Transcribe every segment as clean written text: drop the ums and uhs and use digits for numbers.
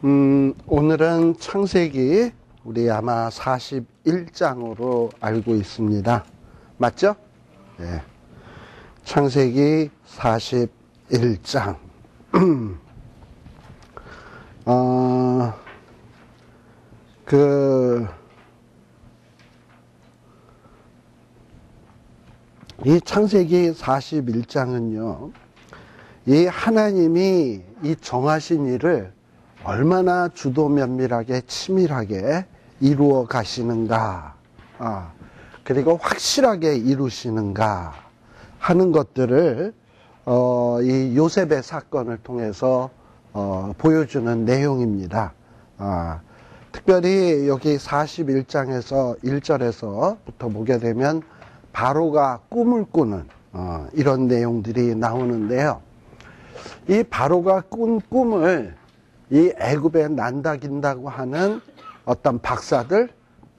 오늘은 창세기 우리 아마 41장으로 알고 있습니다. 맞죠? 네. 창세기 41장. 이 창세기 41장은요, 이 하나님이 이 정하신 일을 얼마나 주도 면밀하게 치밀하게 이루어 가시는가, 그리고 확실하게 이루시는가 하는 것들을 이 요셉의 사건을 통해서 보여주는 내용입니다. 특별히 여기 41장에서 1절에서부터 보게 되면 바로가 꿈을 꾸는 이런 내용들이 나오는데요. 이 바로가 꾼 꿈을 이 애굽에 난다긴다고 하는 어떤 박사들,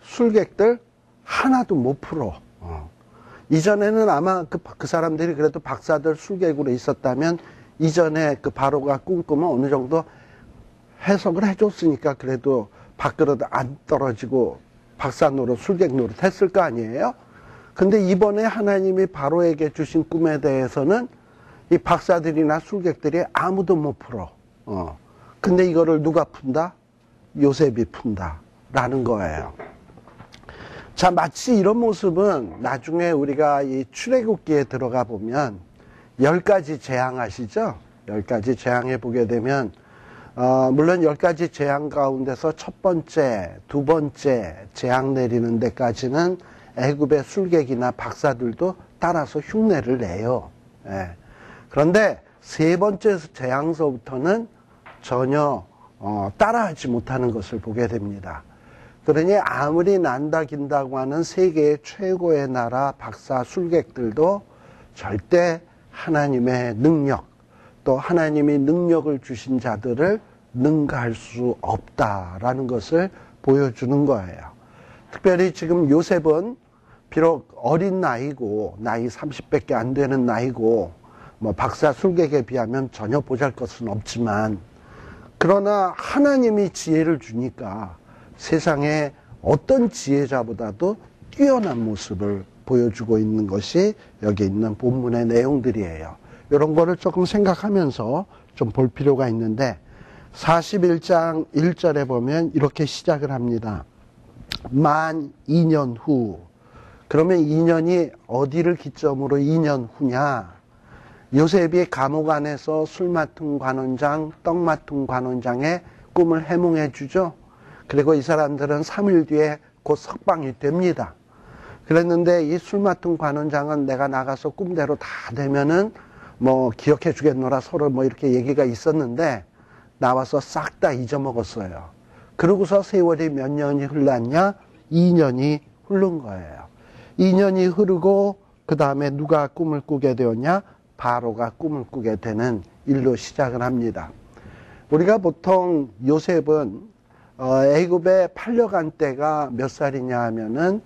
술객들 하나도 못 풀어. 이전에는 아마 그 사람들이 그래도 박사들, 술객으로 있었다면 이전에 그 바로가 꾼 꿈은 어느 정도 해석을 해줬으니까 그래도 밥그릇 안 떨어지고 박사 노릇, 술객 노릇 했을 거 아니에요? 근데 이번에 하나님이 바로에게 주신 꿈에 대해서는 이 박사들이나 술객들이 아무도 못 풀어. 근데 이거를 누가 푼다? 요셉이 푼다. 라는 거예요. 자, 마치 이런 모습은 나중에 우리가 이 출애굽기에 들어가 보면 10가지 재앙 아시죠? 10가지 재앙에 보게 되면, 물론 10가지 재앙 가운데서 첫 번째, 두 번째 재앙 내리는 데까지는 애굽의 술객이나 박사들도 따라서 흉내를 내요. 예. 그런데 세 번째 재앙서부터는 전혀 따라하지 못하는 것을 보게 됩니다. 그러니 아무리 난다긴다고 하는 세계의 최고의 나라 박사 술객들도 절대 하나님의 능력, 또 하나님이 능력을 주신 자들을 능가할 수 없다라는 것을 보여주는 거예요. 특별히 지금 요셉은 비록 어린 나이고 나이 30밖에 안 되는 나이고 뭐 박사 술객에 비하면 전혀 보잘것은 없지만, 그러나 하나님이 지혜를 주니까 세상에 어떤 지혜자보다도 뛰어난 모습을 보여주고 있는 것이 여기 있는 본문의 내용들이에요. 이런 거를 조금 생각하면서 좀 볼 필요가 있는데, 41장 1절에 보면 이렇게 시작을 합니다. 만 2년 후. 그러면 2년이 어디를 기점으로 2년 후냐? 요셉이 감옥 안에서 술 맡은 관원장, 떡 맡은 관원장의 꿈을 해몽해 주죠. 그리고 이 사람들은 3일 뒤에 곧 석방이 됩니다. 그랬는데 이 술 맡은 관원장은 내가 나가서 꿈대로 다 되면은 뭐 기억해 주겠노라 서로 뭐 이렇게 얘기가 있었는데 나와서 싹 다 잊어먹었어요. 그러고서 세월이 몇 년이 흘렀냐? 2년이 흐른 거예요. 2년이 흐르고 그 다음에 누가 꿈을 꾸게 되었냐? 바로가 꿈을 꾸게 되는 일로 시작을 합니다. 우리가 보통 요셉은 애굽에 팔려간 때가 몇 살이냐 하면은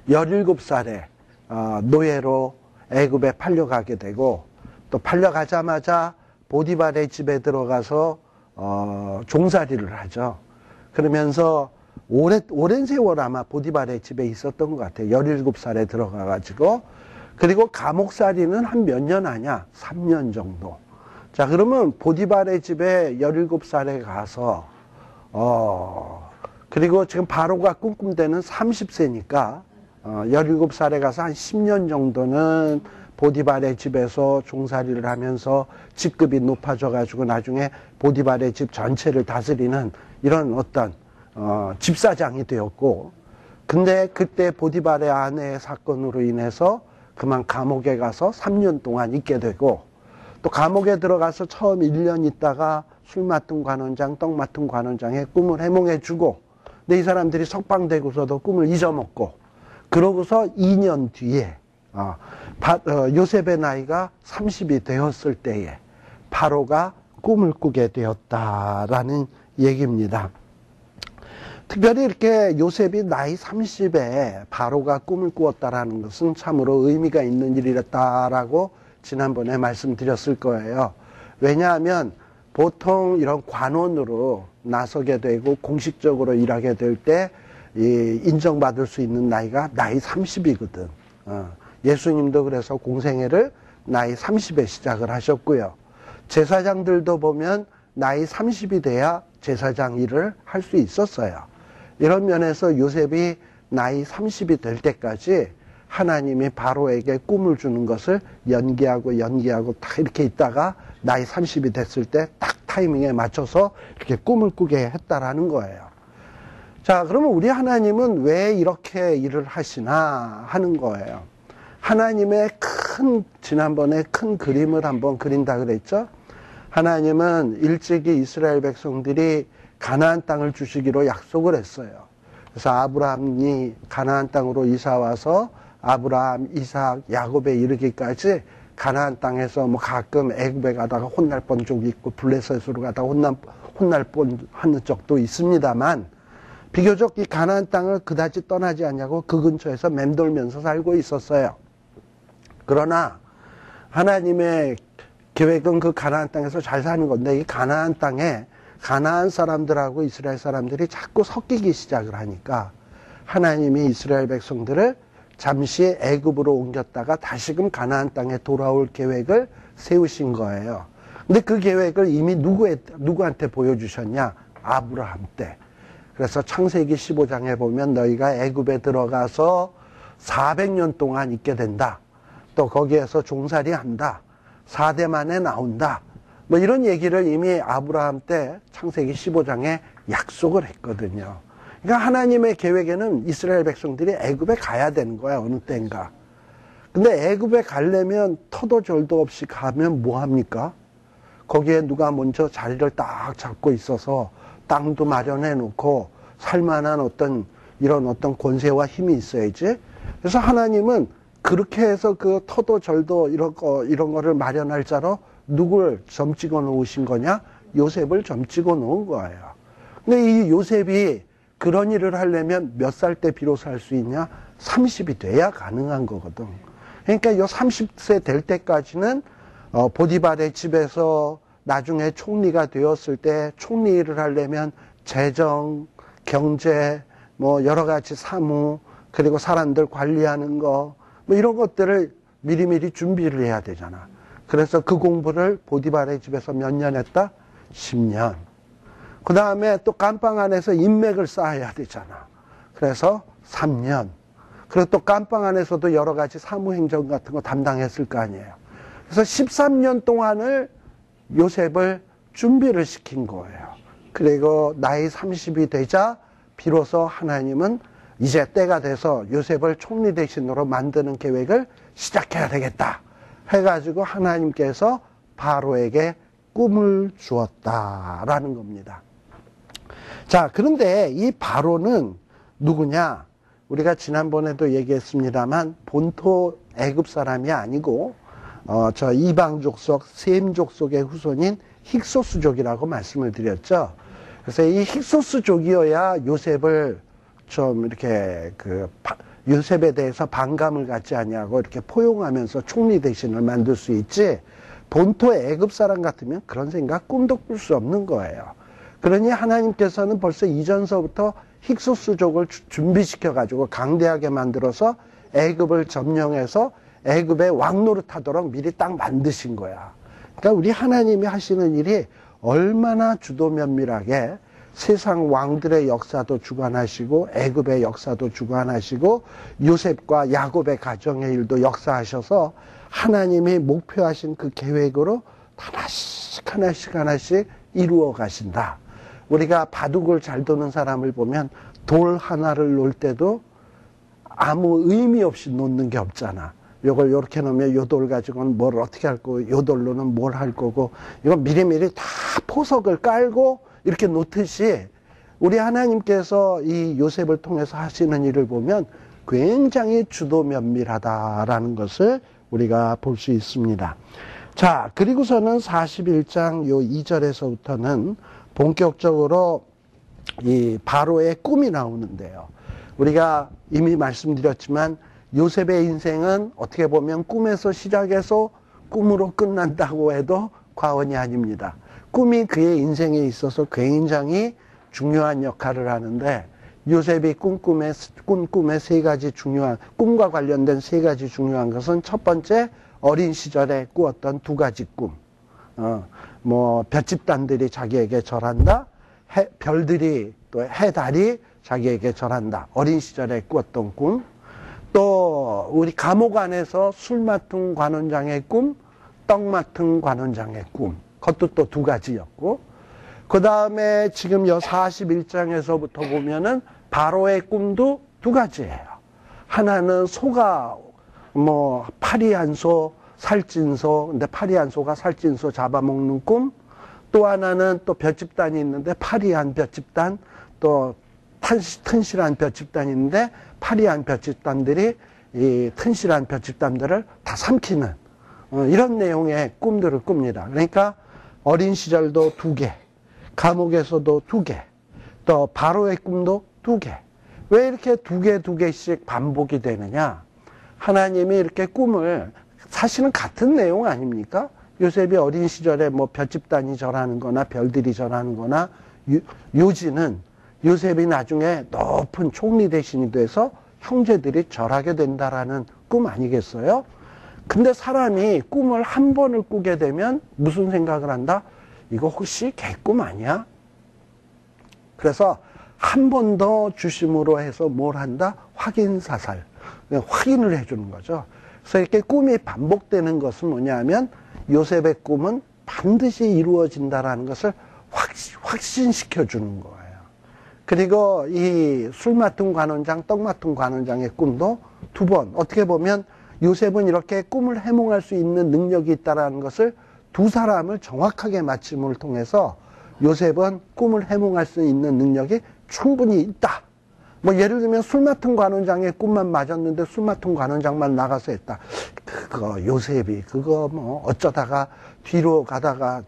17살에 노예로 애굽에 팔려가게 되고, 또 팔려가자마자 보디발의 집에 들어가서 종살이를 하죠. 그러면서 오랜 세월 아마 보디발의 집에 있었던 것 같아요. 17살에 들어가가지고. 그리고 감옥살이는 한 몇 년 하냐? 3년 정도. 자, 그러면 보디발의 집에 17살에 가서, 그리고 지금 바로가 꿈꿀 때는 30세니까, 17살에 가서 한 10년 정도는 보디발의 집에서 종살이를 하면서 직급이 높아져가지고 나중에 보디발의 집 전체를 다스리는 이런 어떤, 집사장이 되었고, 근데 그때 보디발의 아내의 사건으로 인해서 그만 감옥에 가서 3년 동안 있게 되고, 또 감옥에 들어가서 처음 1년 있다가 술 맡은 관원장, 떡 맡은 관원장의 꿈을 해몽해 주고, 근데 이 사람들이 석방되고서도 꿈을 잊어먹고, 그러고서 2년 뒤에 요셉의 나이가 30이 되었을 때에 바로가 꿈을 꾸게 되었다라는 얘기입니다. 특별히 이렇게 요셉이 나이 30에 바로가 꿈을 꾸었다라는 것은 참으로 의미가 있는 일이었다라고 지난번에 말씀드렸을 거예요. 왜냐하면 보통 이런 관원으로 나서게 되고 공식적으로 일하게 될 때 인정받을 수 있는 나이가 나이 30이거든. 예수님도 그래서 공생애를 나이 30에 시작을 하셨고요. 제사장들도 보면 나이 30이 돼야 제사장 일을 할 수 있었어요. 이런 면에서 요셉이 나이 30이 될 때까지 하나님이 바로에게 꿈을 주는 것을 연기하고 딱 이렇게 있다가 나이 30이 됐을 때 딱 타이밍에 맞춰서 이렇게 꿈을 꾸게 했다라는 거예요. 자, 그러면 우리 하나님은 왜 이렇게 일을 하시나 하는 거예요. 하나님의 지난번에 큰 그림을 한번 그린다 그랬죠? 하나님은 일찍이 이스라엘 백성들이 가나안 땅을 주시기로 약속을 했어요. 그래서 아브라함이 가나안 땅으로 이사 와서 아브라함, 이삭, 야곱에 이르기까지 가나안 땅에서 뭐 가끔 애굽에 가다가 혼날 뻔 적이 있고 블레셋으로 가다가 혼날 뻔 하는 적도 있습니다만 비교적 이 가나안 땅을 그다지 떠나지 않냐고 그 근처에서 맴돌면서 살고 있었어요. 그러나 하나님의 계획은 그 가나안 땅에서 잘 사는 건데 이 가나안 땅에 가나안 사람들하고 이스라엘 사람들이 자꾸 섞이기 시작을 하니까 하나님이 이스라엘 백성들을 잠시 애굽으로 옮겼다가 다시금 가나안 땅에 돌아올 계획을 세우신 거예요. 근데 그 계획을 이미 누구한테 보여주셨냐? 아브라함 때. 그래서 창세기 15장에 보면 너희가 애굽에 들어가서 400년 동안 있게 된다. 또 거기에서 종살이 한다. 4대 만에 나온다. 뭐 이런 얘기를 이미 아브라함 때 창세기 15장에 약속을 했거든요. 그러니까 하나님의 계획에는 이스라엘 백성들이 애굽에 가야 되는 거야, 어느 때인가. 근데 애굽에 가려면 터도 절도 없이 가면 뭐 합니까? 거기에 누가 먼저 자리를 딱 잡고 있어서 땅도 마련해 놓고 살만한 이런 어떤 권세와 힘이 있어야지. 그래서 하나님은 그렇게 해서 그 터도 절도 이런 거를 마련할 자로 누굴 점 찍어 놓으신 거냐? 요셉을 점 찍어 놓은 거예요. 근데 이 요셉이 그런 일을 하려면 몇 살 때 비로소 할 수 있냐? 30이 돼야 가능한 거거든. 그러니까 요 30세 될 때까지는 보디발의 집에서 나중에 총리가 되었을 때 총리 일을 하려면 재정, 경제, 뭐 여러 가지 사무, 그리고 사람들 관리하는 거, 뭐 이런 것들을 미리미리 준비를 해야 되잖아. 그래서 그 공부를 보디발의 집에서 몇 년 했다? 10년. 그 다음에 또 깜빵 안에서 인맥을 쌓아야 되잖아. 그래서 3년. 그리고 또 깜빵 안에서도 여러 가지 사무행정 같은 거 담당했을 거 아니에요. 그래서 13년 동안을 요셉을 준비를 시킨 거예요. 그리고 나이 30이 되자 비로소 하나님은 이제 때가 돼서 요셉을 총리 대신으로 만드는 계획을 시작해야 되겠다 해가지고 하나님께서 바로에게 꿈을 주었다라는 겁니다. 자, 그런데 이 바로는 누구냐? 우리가 지난번에도 얘기했습니다만 본토 애굽 사람이 아니고 저 이방 족속, 셈 족속의 후손인 힉소스족이라고 말씀을 드렸죠. 그래서 이 힉소스족이어야 요셉을 좀 이렇게 요셉에 대해서 반감을 갖지 아니하고 이렇게 포용하면서 총리 대신을 만들 수 있지. 본토 애굽 사람 같으면 그런 생각 꿈도 꿀 수 없는 거예요. 그러니 하나님께서는 벌써 이전서부터 힉소스족을 준비시켜 가지고 강대하게 만들어서 애굽을 점령해서 애굽의 왕 노릇하도록 미리 딱 만드신 거야. 그러니까 우리 하나님이 하시는 일이 얼마나 주도 면밀하게 세상 왕들의 역사도 주관하시고 애굽의 역사도 주관하시고 요셉과 야곱의 가정의 일도 역사하셔서 하나님이 목표하신 그 계획으로 하나씩 이루어 가신다. 우리가 바둑을 잘 도는 사람을 보면 돌 하나를 놓을 때도 아무 의미 없이 놓는 게 없잖아. 요걸 요렇게 놓으면 요 돌 가지고는 뭘 어떻게 할 거고 요 돌로는 뭘 할 거고 이건 미리미리 다 포석을 깔고 이렇게 놓듯이 우리 하나님께서 이 요셉을 통해서 하시는 일을 보면 굉장히 주도 면밀하다라는 것을 우리가 볼 수 있습니다. 자, 그리고서는 41장 요 2절에서부터는 본격적으로 이 바로의 꿈이 나오는데요. 우리가 이미 말씀드렸지만 요셉의 인생은 어떻게 보면 꿈에서 시작해서 꿈으로 끝난다고 해도 과언이 아닙니다. 꿈이 그의 인생에 있어서 굉장히 중요한 역할을 하는데, 요셉이 꾼 꿈의 세 가지 중요한, 꿈과 관련된 세 가지 중요한 것은, 첫 번째, 어린 시절에 꾸었던 두 가지 꿈. 별집단들이 자기에게 절한다. 별들이, 또 해달이 자기에게 절한다. 어린 시절에 꾸었던 꿈. 또 우리 감옥 안에서 술 맡은 관원장의 꿈, 떡 맡은 관원장의 꿈. 그것도 또 두 가지였고, 그 다음에 지금 41장에서부터 보면은 바로의 꿈도 두 가지예요. 하나는 소가 파리 한 소, 살찐 소, 근데 파리 한 소가 살찐 소 잡아먹는 꿈. 또 하나는 또 볏집단이 있는데 파리한 볏집단, 또 튼실한 볏집단이 있는데 파리한 볏집단들이 이 튼실한 볏집단들을 다 삼키는 이런 내용의 꿈들을 꿉니다. 그러니까 어린 시절도 두 개, 감옥에서도 두 개, 또 바로의 꿈도 두 개. 왜 이렇게 두 개씩 반복이 되느냐? 하나님이 이렇게 꿈을, 사실은 같은 내용 아닙니까? 요셉이 어린 시절에 볏집단이 절하는 거나 별들이 절하는 거나, 요지는 요셉이 나중에 높은 총리 대신이 돼서 형제들이 절하게 된다라는 꿈 아니겠어요? 근데 사람이 꿈을 한 번을 꾸게 되면 무슨 생각을 한다? 이거 혹시 개꿈 아니야? 그래서 한 번 더 주심으로 해서 뭘 한다? 확인사살. 확인을 해주는 거죠. 그래서 이렇게 꿈이 반복되는 것은 뭐냐면, 요셉의 꿈은 반드시 이루어진다라는 것을 확신시켜 주는 거예요. 그리고 이 술 맡은 관원장, 떡 맡은 관원장의 꿈도 두 번, 어떻게 보면 요셉은 이렇게 꿈을 해몽할 수 있는 능력이 있다는 것을 두 사람을 정확하게 맞춤을 통해서 요셉은 꿈을 해몽할 수 있는 능력이 충분히 있다. 예를 들면 술 맡은 관원장의 꿈만 맞았는데 술 맡은 관원장만 나가서 했다. 그거 요셉이 그거 어쩌다가 뒤로 가다가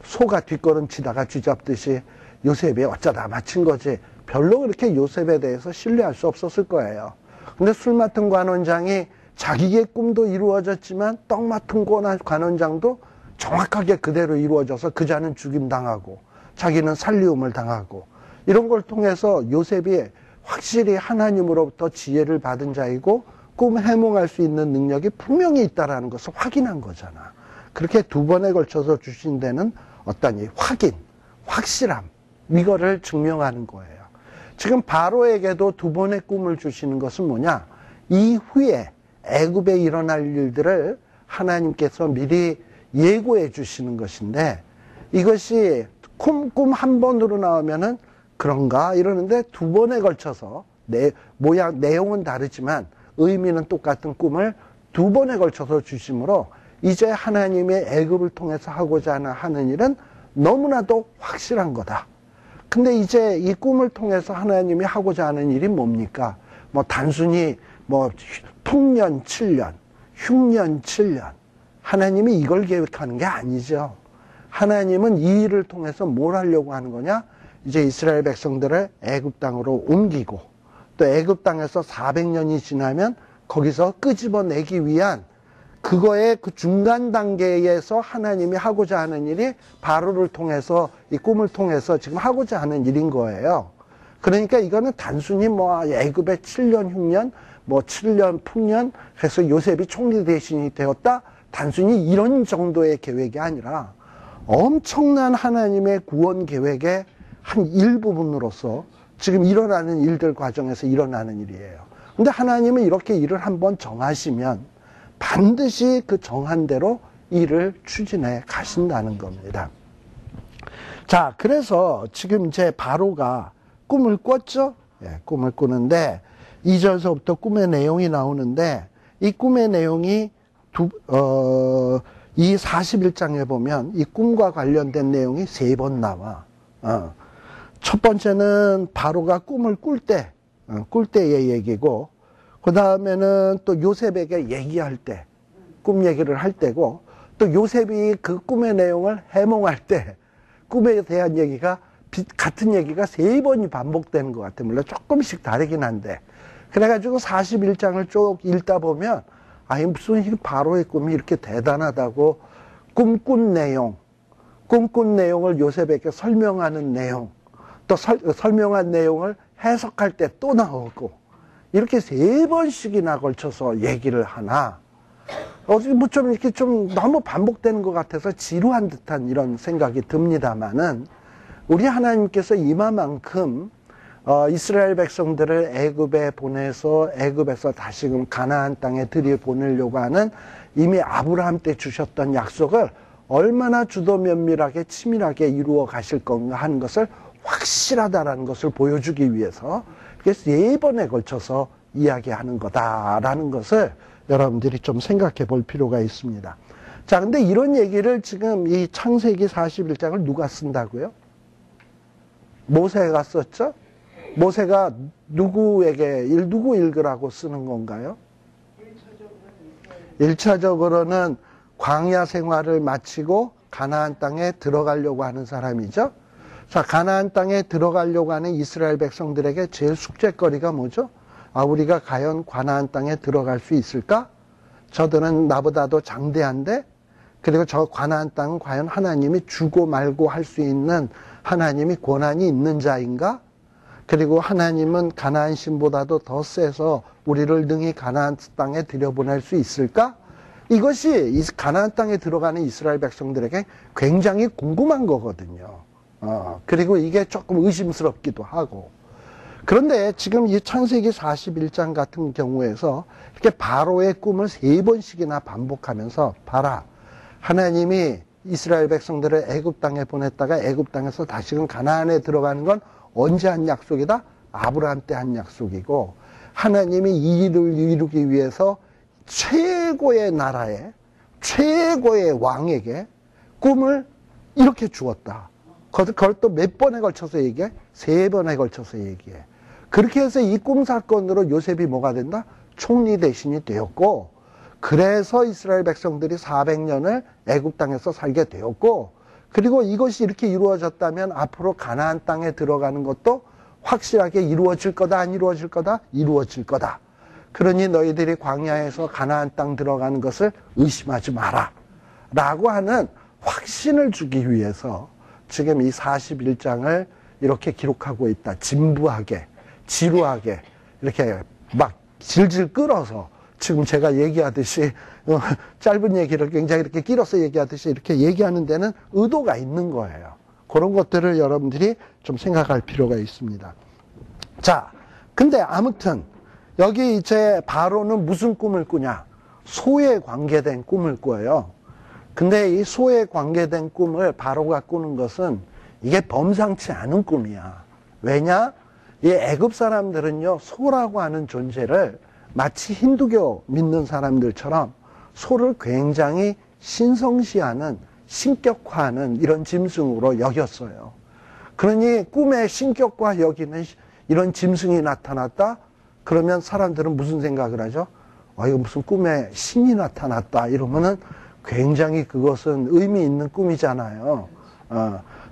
소가 뒷걸음치다가 쥐잡듯이 요셉이 어쩌다 맞힌 거지. 별로 그렇게 요셉에 대해서 신뢰할 수 없었을 거예요. 근데 술 맡은 관원장이 자기의 꿈도 이루어졌지만 떡 맡은 관원장도 정확하게 그대로 이루어져서 그자는 죽임당하고 자기는 살리움을 당하고, 이런 걸 통해서 요셉이 확실히 하나님으로부터 지혜를 받은 자이고 꿈 해몽할 수 있는 능력이 분명히 있다는 것을 확인한 거잖아. 그렇게 두 번에 걸쳐서 주신 데는 어떤 이 확실함, 이거를 증명하는 거예요. 지금 바로에게도 두 번의 꿈을 주시는 것은 뭐냐? 이후에 애굽에 일어날 일들을 하나님께서 미리 예고해 주시는 것인데, 이것이 꿈 한 번으로 나오면은 그런가 이러는데, 두 번에 걸쳐서 내용은 다르지만 의미는 똑같은 꿈을 두 번에 걸쳐서 주심으로 이제 하나님의 애굽을 통해서 하고자 하는 일은 너무나도 확실한 거다. 근데 이제 이 꿈을 통해서 하나님이 하고자 하는 일이 뭡니까? 단순히 풍년 7년, 흉년 7년, 하나님이 이걸 계획하는 게 아니죠. 하나님은 이 일을 통해서 뭘 하려고 하는 거냐? 이제 이스라엘 백성들을 애굽 땅으로 옮기고, 또 애굽 땅에서 400년이 지나면 거기서 끄집어내기 위한 그거의 그 중간 단계에서 하나님이 하고자 하는 일이 바로를 통해서, 이 꿈을 통해서 지금 하고자 하는 일인 거예요. 그러니까 이거는 단순히 애굽의 7년 흉년, 7년 풍년 해서 요셉이 총리 대신이 되었다, 단순히 이런 정도의 계획이 아니라 엄청난 하나님의 구원 계획의 한 일부분으로서 지금 일어나는 일들 과정에서 일어나는 일이에요. 근데 하나님은 이렇게 일을 한번 정하시면 반드시 그 정한 대로 일을 추진해 가신다는 겁니다. 자, 그래서 지금 이제 바로가 꿈을 꿨죠? 예, 꿈을 꾸는데 2절서부터 꿈의 내용이 나오는데, 이 꿈의 내용이 이 41장에 보면 이 꿈과 관련된 내용이 3번 나와. 첫 번째는 바로가 꿈을 꿀 때의 얘기고, 그 다음에는 또 요셉에게 얘기할 때, 꿈 얘기를 할 때고, 또 요셉이 그 꿈의 내용을 해몽할 때, 꿈에 대한 얘기가, 같은 얘기가 3번이 반복되는 것 같아요. 물론 조금씩 다르긴 한데. 그래가지고 41장을 쭉 읽다 보면, 무슨 바로의 꿈이 이렇게 대단하다고, 꿈꾼 내용, 꿈꾼 내용을 요셉에게 설명하는 내용, 또 설명한 내용을 해석할 때 또 나오고, 이렇게 3번씩이나 걸쳐서 얘기를 하나, 뭐 좀 이렇게 좀 너무 반복되는 것 같아서 지루한 듯한 이런 생각이 듭니다만은, 우리 하나님께서 이마만큼 이스라엘 백성들을 애굽에 보내서 애굽에서 다시금 가나안 땅에 들여보내려고 하는 이미 아브라함 때 주셨던 약속을 얼마나 주도 면밀하게 치밀하게 이루어 가실 건가 하는 것을 확실하다라는 것을 보여주기 위해서 그래서 4번에 걸쳐서 이야기하는 거다라는 것을 여러분들이 좀 생각해 볼 필요가 있습니다. 자, 근데 이런 얘기를 지금 이 창세기 41장을 누가 쓴다고요? 모세가 썼죠? 모세가 누구 읽으라고 쓰는 건가요? 1차적으로는 광야 생활을 마치고 가나안 땅에 들어가려고 하는 사람이죠. 자, 가나안 땅에 들어가려고 하는 이스라엘 백성들에게 제일 숙제거리가 뭐죠? 우리가 과연 가나안 땅에 들어갈 수 있을까? 저들은 나보다도 장대한데, 그리고 저 가나안 땅은 과연 하나님이 주고 말고 할 수 있는 하나님이 권한이 있는 자인가? 그리고 하나님은 가나안 신보다도 더 세서 우리를 능히 가나안 땅에 들여보낼 수 있을까? 이것이 가나안 땅에 들어가는 이스라엘 백성들에게 굉장히 궁금한 거거든요. 그리고 이게 조금 의심스럽기도 하고. 그런데 지금 이 창세기 41장 같은 경우에서 이렇게 바로의 꿈을 3번씩이나 반복하면서 봐라. 하나님이 이스라엘 백성들을 애굽 땅에 보냈다가 애굽 땅에서 다시금 가나안에 들어가는 건 언제 한 약속이다? 아브라함 때 한 약속이고, 하나님이 이 일을 이루기 위해서 최고의 나라에 최고의 왕에게 꿈을 이렇게 주었다. 그걸 또 몇 번에 걸쳐서 얘기해? 3번에 걸쳐서 얘기해. 그렇게 해서 이 꿈 사건으로 요셉이 뭐가 된다? 총리 대신이 되었고, 그래서 이스라엘 백성들이 400년을 애굽 땅에서 살게 되었고, 그리고 이것이 이렇게 이루어졌다면 앞으로 가나안 땅에 들어가는 것도 확실하게 이루어질 거다, 안 이루어질 거다? 이루어질 거다. 그러니 너희들이 광야에서 가나안 땅 들어가는 것을 의심하지 마라. 라고 하는 확신을 주기 위해서 지금 이 41장을 이렇게 기록하고 있다. 진부하게, 지루하게, 이렇게 막 질질 끌어서 지금 제가 얘기하듯이 짧은 얘기를 굉장히 이렇게 길어서 얘기하듯이 이렇게 얘기하는 데는 의도가 있는 거예요. 그런 것들을 여러분들이 좀 생각할 필요가 있습니다. 자, 근데 아무튼 여기 이제 바로는 무슨 꿈을 꾸냐? 소에 관계된 꿈을 꿔요. 근데 이 소에 관계된 꿈을 바로가 꾸는 것은 이게 범상치 않은 꿈이야. 왜냐? 이 애굽 사람들은요, 소라고 하는 존재를 마치 힌두교 믿는 사람들처럼 소를 굉장히 신성시하는, 신격화하는 이런 짐승으로 여겼어요. 그러니 꿈에 신격화 여기는 이런 짐승이 나타났다? 그러면 사람들은 무슨 생각을 하죠? 이거 무슨 꿈에 신이 나타났다 이러면은 굉장히 그것은 의미 있는 꿈이잖아요.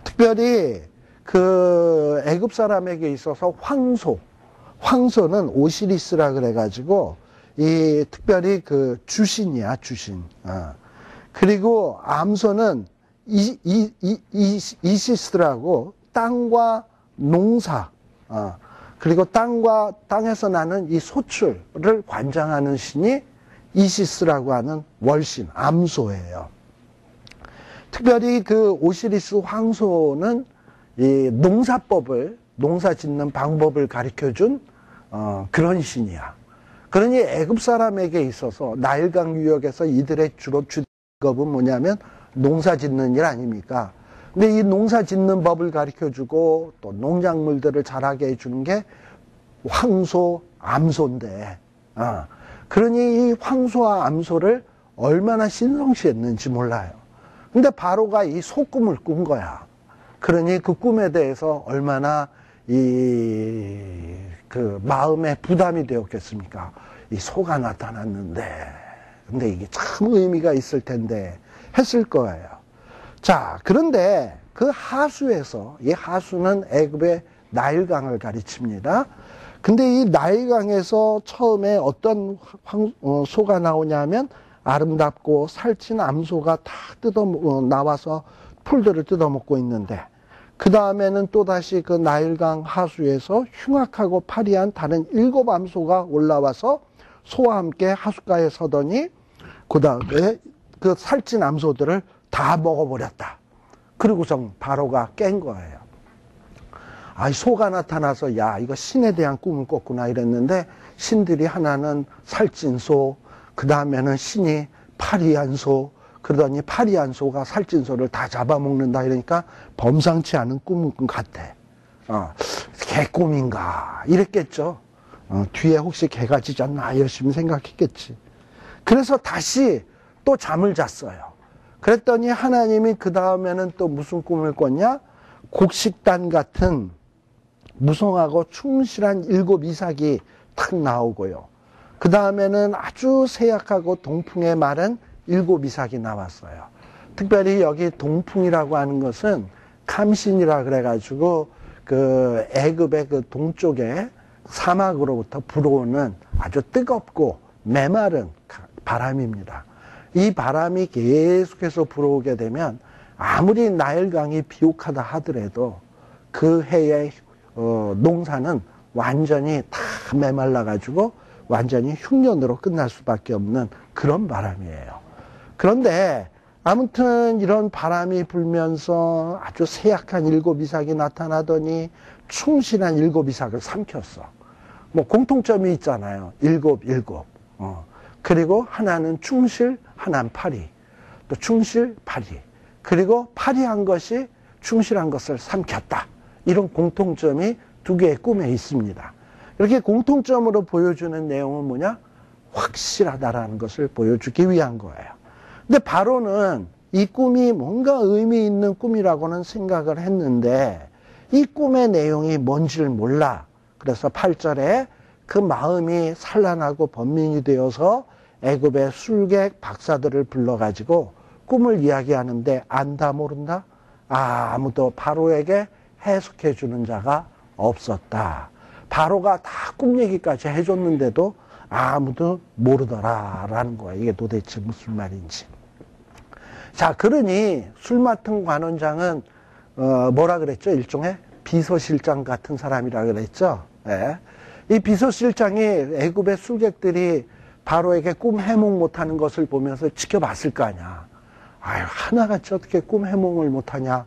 특별히 그 애굽 사람에게 있어서 황소는 오시리스라 그래가지고 이 특별히 그 주신이야, 주신. 그리고 암소는 이시스라고 땅과 농사, 그리고 땅에서 나는 이 소출을 관장하는 신이 이시스라고 하는 월신, 암소예요. 특별히 그 오시리스 황소는 이 농사 짓는 방법을 가르쳐준 그런 신이야. 그러니 애굽 사람에게 있어서 나일강 유역에서 이들의 주로 직업은 뭐냐면 농사 짓는 일 아닙니까? 근데 이 농사 짓는 법을 가르쳐주고 또 농작물들을 자라게 해주는 게 황소, 암소인데, 그러니 이 황소와 암소를 얼마나 신성시했는지 몰라요. 근데 바로가 이 소꿈을 꾼 거야. 그러니 그 꿈에 대해서 얼마나 그 마음에 부담이 되었겠습니까? 이 소가 나타났는데, 근데 이게 참 의미가 있을 텐데 했을 거예요. 자, 그런데 그 하수에서, 이 하수는 애굽의 나일강을 가리킵니다. 근데 이 나일강에서 처음에 어떤 소가 나오냐면 아름답고 살찐 암소가 다 뜯어 나와서 풀들을 뜯어먹고 있는데, 그 다음에는 또다시 그 나일강 하수에서 흉악하고 파리한 다른 7 암소가 올라와서 소와 함께 하숫가에 서더니, 그 다음에 그 살찐 암소들을 다 먹어버렸다. 그리고선 바로가 깬 거예요. 아, 소가 나타나서 야, 이거 신에 대한 꿈을 꿨구나 이랬는데, 신들이 하나는 살찐 소, 그 다음에는 신이 파리한 소, 그러더니 파리한 소가 살찐 소를 다 잡아먹는다 이러니까 범상치 않은 꿈 같아. 개꿈인가 이랬겠죠. 뒤에 혹시 개가 짖었나 열심히 생각했겠지. 그래서 다시 또 잠을 잤어요. 그랬더니 하나님이 그 다음에는 또 무슨 꿈을 꿨냐? 곡식단 같은 무성하고 충실한 7 이삭이 탁 나오고요. 그 다음에는 아주 세약하고 동풍에 마른 7 이삭이 나왔어요. 특별히 여기 동풍이라고 하는 것은 감신이라 그래가지고 그 애굽의 그 동쪽에 사막으로부터 불어오는 아주 뜨겁고 메마른 바람입니다. 이 바람이 계속해서 불어오게 되면 아무리 나일강이 비옥하다 하더라도 그 해의 농사는 완전히 다 메말라가지고 완전히 흉년으로 끝날 수밖에 없는 그런 바람이에요. 그런데 아무튼 이런 바람이 불면서 아주 세약한 7 이삭이 나타나더니 충실한 7 이삭을 삼켰어. 뭐 공통점이 있잖아요. 7. 그리고 하나는 충실, 하나는 파리. 또 충실, 파리. 그리고 파리한 것이 충실한 것을 삼켰다. 이런 공통점이 2개의 꿈에 있습니다. 이렇게 공통점으로 보여주는 내용은 뭐냐? 확실하다라는 것을 보여주기 위한 거예요. 근데 바로는 이 꿈이 뭔가 의미 있는 꿈이라고는 생각을 했는데 이 꿈의 내용이 뭔지를 몰라. 그래서 8절에 그 마음이 산란하고 번민이 되어서 애굽의 술객 박사들을 불러가지고 꿈을 이야기하는데 안다 모른다? 아무도 바로에게 해석해 주는 자가 없었다. 바로가 다 꿈 얘기까지 해줬는데도 아무도 모르더라라는 거야. 이게 도대체 무슨 말인지. 자, 그러니 술 맡은 관원장은 뭐라 그랬죠? 일종의 비서실장 같은 사람이라 그랬죠. 예. 이 비서실장이 애굽의 술객들이 바로에게 꿈 해몽 못하는 것을 보면서 지켜봤을 거 아니야. 아유, 하나같이 어떻게 꿈 해몽을 못하냐.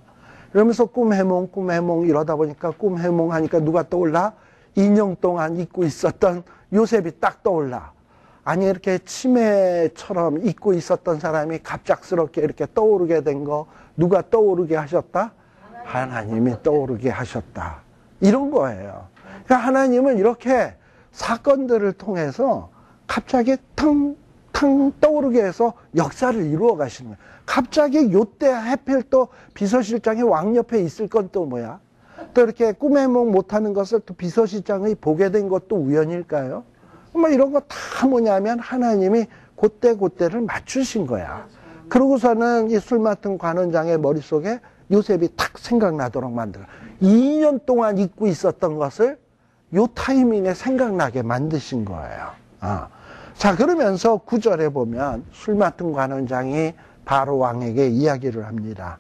이러면서 꿈 해몽 이러다 보니까 꿈 해몽하니까 누가 떠올라? 2년 동안 잊고 있었던 요셉이 딱 떠올라. 아니, 이렇게 치매처럼 잊고 있었던 사람이 갑작스럽게 이렇게 떠오르게 된 거 누가 떠오르게 하셨다? 하나님이 떠오르게 하셨다. 이런 거예요. 그러니까 하나님은 이렇게 사건들을 통해서 갑자기 탕 떠오르게 해서 역사를 이루어 가시는 거예요. 갑자기 요때 하필 또 비서실장이 왕 옆에 있을 건 또 뭐야? 또 이렇게 꿈해몽 못하는 것을 또 비서실장이 보게 된 것도 우연일까요? 뭐 이런 거 다 뭐냐면 하나님이 그때를 맞추신 거야. 그러고서는 이 술 맡은 관원장의 머릿속에 요셉이 탁 생각나도록 만들어. 2년 동안 잊고 있었던 것을 요 타이밍에 생각나게 만드신 거예요. 자, 그러면서 9절에 보면 술 맡은 관원장이 바로 왕에게 이야기를 합니다.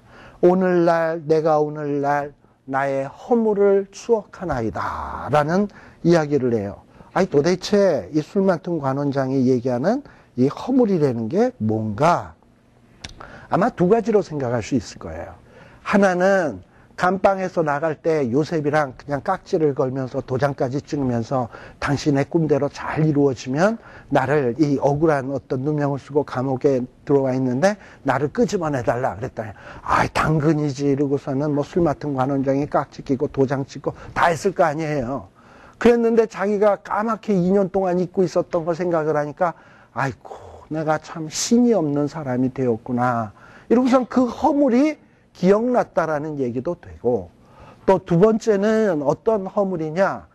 내가 오늘날 나의 허물을 추억하나이다 라는 이야기를 해요. 아니, 도대체 이 술 맡은 관원장이 얘기하는 이 허물이라는 게 뭔가? 아마 2가지로 생각할 수 있을 거예요. 하나는 감방에서 나갈 때 요셉이랑 그냥 깍지를 걸면서 도장까지 찍으면서 당신의 꿈대로 잘 이루어지면 나를 이 억울한 어떤 누명을 쓰고 감옥에 들어와 있는데 나를 끄집어내달라 그랬더니 당근이지 이러고서는 뭐 술 맡은 관원장이 깍지 끼고 도장 찍고 다 했을 거 아니에요. 그랬는데 자기가 까맣게 2년 동안 잊고 있었던 거 생각을 하니까 아이고 내가 참 신이 없는 사람이 되었구나 이러고선 그 허물이 기억났다라는 얘기도 되고, 또 2번째는 어떤 허물이냐?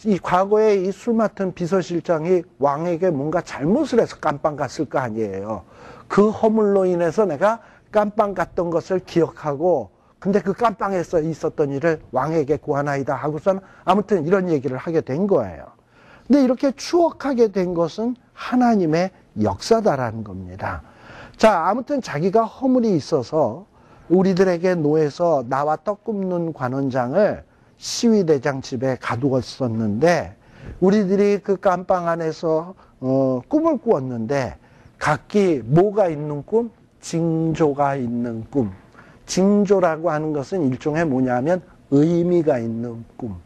이 과거에 이 술 맡은 비서실장이 왕에게 뭔가 잘못을 해서 깜빵 갔을 거 아니에요. 그 허물로 인해서 내가 깜빵 갔던 것을 기억하고, 근데 그 깜빵에서 있었던 일을 왕에게 고하나이다 하고서는 아무튼 이런 얘기를 하게 된 거예요. 근데 이렇게 추억하게 된 것은 하나님의 역사다라는 겁니다. 자, 아무튼 자기가 허물이 있어서 우리들에게 노해서 나와 떡 굽는 관원장을 시위대장 집에 가두었었는데 우리들이 그 깜빵 안에서 꿈을 꾸었는데 각기 뭐가 있는 꿈? 징조가 있는 꿈. 징조라고 하는 것은 일종의 뭐냐면 의미가 있는 꿈.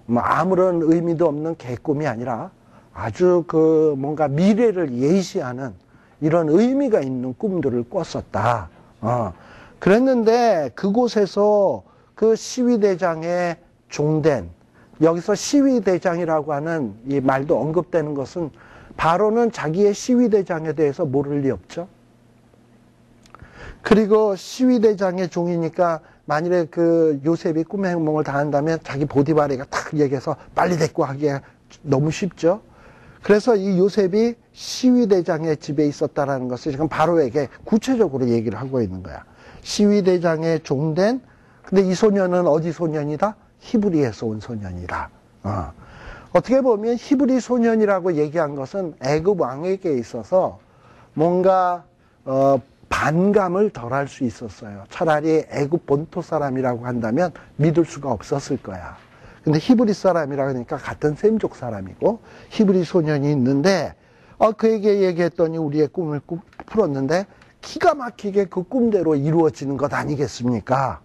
뭐 아무런 의미도 없는 개꿈이 아니라 아주 그 뭔가 미래를 예시하는 이런 의미가 있는 꿈들을 꿨었다. 그랬는데 그곳에서 그 시위대장의 종된, 여기서 시위대장이라고 하는 이 말도 언급되는 것은 바로는 자기의 시위대장에 대해서 모를 리 없죠. 그리고 시위대장의 종이니까 만일에 그 요셉이 꿈의 행몽을 당한다면 자기 보디바리가 탁 얘기해서 빨리 데리고 가기가 너무 쉽죠. 그래서 이 요셉이 시위대장의 집에 있었다라는 것을 지금 바로에게 구체적으로 얘기를 하고 있는 거야. 시위대장의 종된, 근데 이 소년은 어디 소년이다? 히브리에서 온 소년이다. 어떻게 보면 히브리 소년이라고 얘기한 것은 애굽 왕에게 있어서 뭔가 반감을 덜 할 수 있었어요. 차라리 애굽 본토 사람이라고 한다면 믿을 수가 없었을 거야. 근데 히브리 사람이라 그러니까 같은 셈족 사람이고 히브리 소년이 있는데 그에게 얘기했더니 우리의 꿈을 풀었는데 기가 막히게 그 꿈대로 이루어지는 것 아니겠습니까?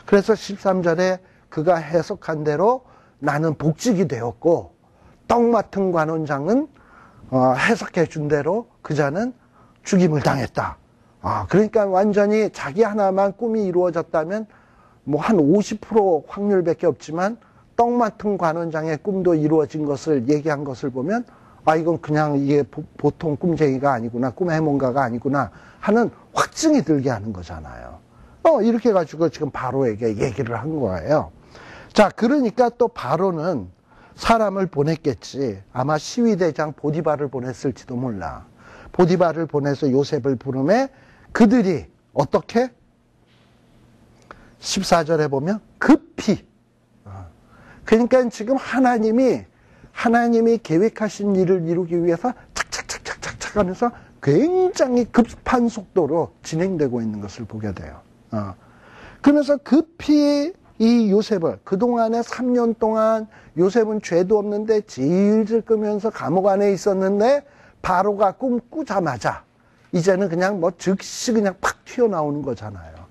그래서 13절에 그가 해석한 대로 나는 복직이 되었고 떡 맡은 관원장은 해석해 준 대로 그자는 죽임을 당했다. 그러니까 완전히 자기 하나만 꿈이 이루어졌다면 뭐 한 50% 확률밖에 없지만 떡 맡은 관원장의 꿈도 이루어진 것을 얘기한 것을 보면 이건 그냥 이게 보통 꿈쟁이가 아니구나, 꿈의 해몽가가 아니구나 하는 확증이 들게 하는 거잖아요. 이렇게 해가지고 지금 바로에게 얘기를 한 거예요. 자, 그러니까 또 바로는 사람을 보냈겠지. 아마 시위대장 보디발을 보냈을지도 몰라. 보디발을 보내서 요셉을 부르매 그들이 어떻게? 14절에 보면 급히. 그러니까 지금 하나님이 계획하신 일을 이루기 위해서 착착착착착 하면서 굉장히 급한 속도로 진행되고 있는 것을 보게 돼요. 그러면서 급히 이 요셉을 그동안에 3년 동안 요셉은 죄도 없는데 질질 끄면서 감옥 안에 있었는데 바로가 꿈 꾸자마자 이제는 그냥 뭐 즉시 그냥 팍 튀어나오는 거잖아요.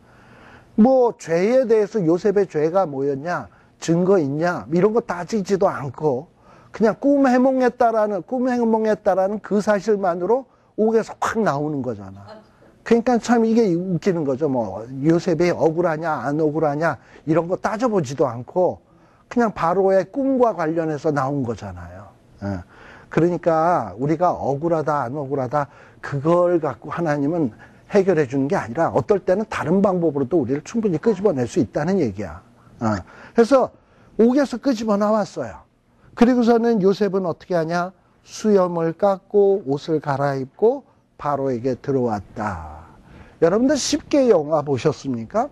뭐 죄에 대해서 요셉의 죄가 뭐였냐, 증거 있냐 이런 거 따지지도 않고 그냥 꿈 해몽했다라는 그 사실만으로 옥에서 확 나오는 거잖아. 그러니까 참 이게 웃기는 거죠. 뭐 요셉이 억울하냐 안 억울하냐 이런 거 따져보지도 않고 그냥 바로의 꿈과 관련해서 나온 거잖아요. 그러니까 우리가 억울하다 안 억울하다 그걸 갖고 하나님은 해결해 주는 게 아니라 어떨 때는 다른 방법으로도 우리를 충분히 끄집어낼 수 있다는 얘기야. 그래서 옥에서 끄집어 나왔어요. 그리고서는 요셉은 어떻게 하냐? 수염을 깎고 옷을 갈아입고 바로에게 들어왔다. 여러분들 10개 영화 보셨습니까?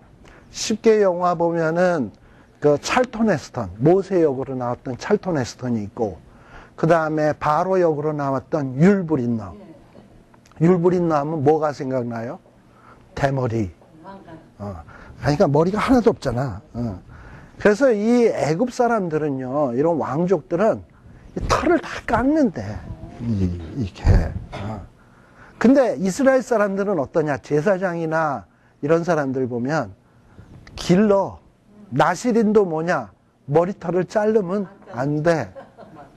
10개 영화 보면은 그 찰턴 헤스턴, 모세 역으로 나왔던 찰턴 헤스턴이 있고 그 다음에 바로 역으로 나왔던 율브린너. 율브린너 하면 뭐가 생각나요? 대머리. 그러니까 머리가 하나도 없잖아. 그래서 이 애굽 사람들은요, 이런 왕족들은 털을 다 깎는데 이렇게. 근데 이스라엘 사람들은 어떠냐? 제사장이나 이런 사람들 보면 길러. 나시린도 뭐냐? 머리털을 자르면 안 돼.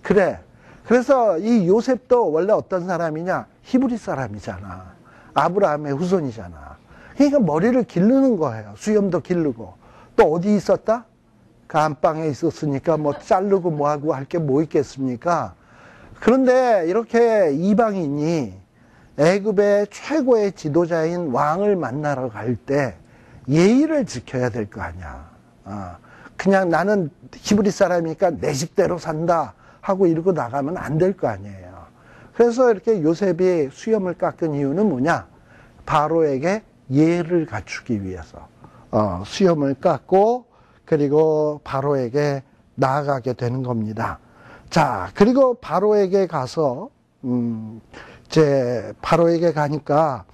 그래. 그래서 이 요셉도 원래 어떤 사람이냐? 히브리 사람이잖아. 아브라함의 후손이잖아. 그러니까 머리를 기르는 거예요. 수염도 기르고. 또 어디 있었다? 그 안방에 있었으니까 뭐 자르고 뭐하고 할 게 뭐 있겠습니까? 그런데 이렇게 이방인이 애굽의 최고의 지도자인 왕을 만나러 갈 때 예의를 지켜야 될 거 아니야. 그냥 나는 히브리 사람이니까 내 식대로 산다 하고 이러고 나가면 안 될 거 아니에요. 그래서 이렇게 요셉이 수염을 깎은 이유는 뭐냐? 바로에게 예를 갖추기 위해서 수염을 깎고 그리고 바로에게 나아가게 되는 겁니다. 자, 그리고 바로에게 가서 이제 바로에게 가니까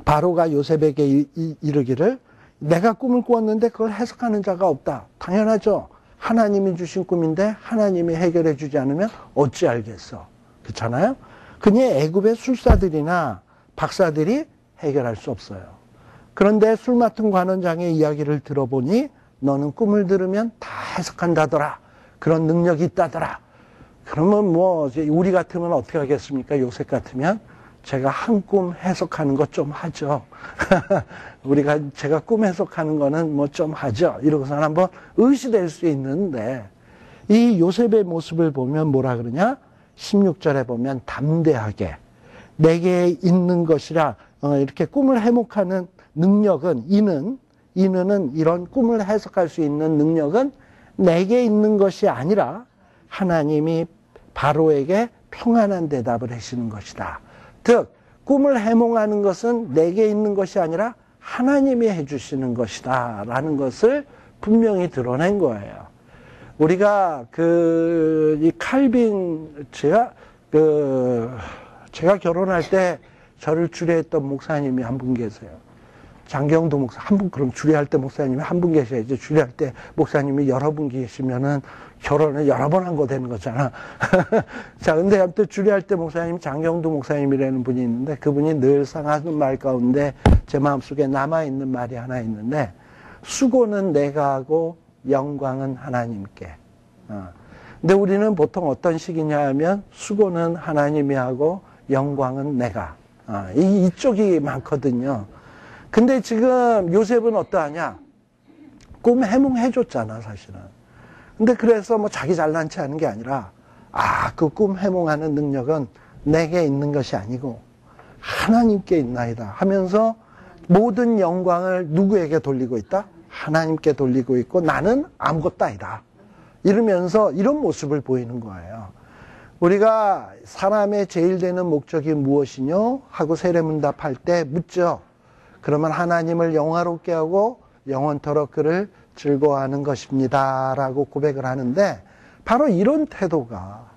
바로가 요셉에게 이르기를 내가 꿈을 꾸었는데 그걸 해석하는 자가 없다. 당연하죠. 하나님이 주신 꿈인데 하나님이 해결해 주지 않으면 어찌 알겠어. 그렇잖아요. 그니 애굽의 술사들이나 박사들이 해결할 수 없어요. 그런데 술 맡은 관원장의 이야기를 들어보니 너는 꿈을 들으면 다 해석한다더라. 그런 능력이 있다더라. 그러면 뭐 우리 같으면 어떻게 하겠습니까? 요셉 같으면 제가 한 꿈 해석하는 것 좀 하죠. 제가 꿈 해석하는 거는 뭐 좀 하죠. 이러고서는 한번 의시될 수 있는데, 이 요셉의 모습을 보면 뭐라 그러냐? 16절에 보면 담대하게 내게 있는 것이라, 이렇게 꿈을 해목하는 능력은, 이는 이런 꿈을 해석할 수 있는 능력은 내게 있는 것이 아니라 하나님이 바로에게 평안한 대답을 하시는 것이다. 즉 꿈을 해몽하는 것은 내게 있는 것이 아니라 하나님이 해주시는 것이다 라는 것을 분명히 드러낸 거예요. 우리가 이 칼빈, 제가 결혼할 때 저를 주례했던 목사님이 한 분 계세요. 장경도 목사, 그럼 주례할 때 목사님이 한 분 계셔야지. 주례할 때 목사님이 여러 분 계시면은 결혼을 여러 번 한 거 되는 거잖아. 자, 근데 아무튼 주례할 때 목사님, 장경도 목사님이라는 분이 있는데, 그분이 늘상 하는 말 가운데 제 마음속에 남아있는 말이 하나 있는데, 수고는 내가 하고 영광은 하나님께. 근데 우리는 보통 어떤 식이냐 하면, 수고는 하나님이 하고 영광은 내가. 이쪽이 많거든요. 근데 지금 요셉은 어떠하냐? 꿈 해몽해줬잖아, 사실은. 근데 그래서 뭐 자기 잘난 체 하는 게 아니라, 그 꿈 해몽하는 능력은 내게 있는 것이 아니고 하나님께 있나이다 하면서 모든 영광을 누구에게 돌리고 있다? 하나님께 돌리고 있고 나는 아무것도 아니다. 이러면서 이런 모습을 보이는 거예요. 우리가 사람의 제일 되는 목적이 무엇이뇨? 하고 세례문답할 때 묻죠. 그러면 하나님을 영화롭게 하고 영원토록 그를 즐거워하는 것입니다 라고 고백을 하는데, 바로 이런 태도가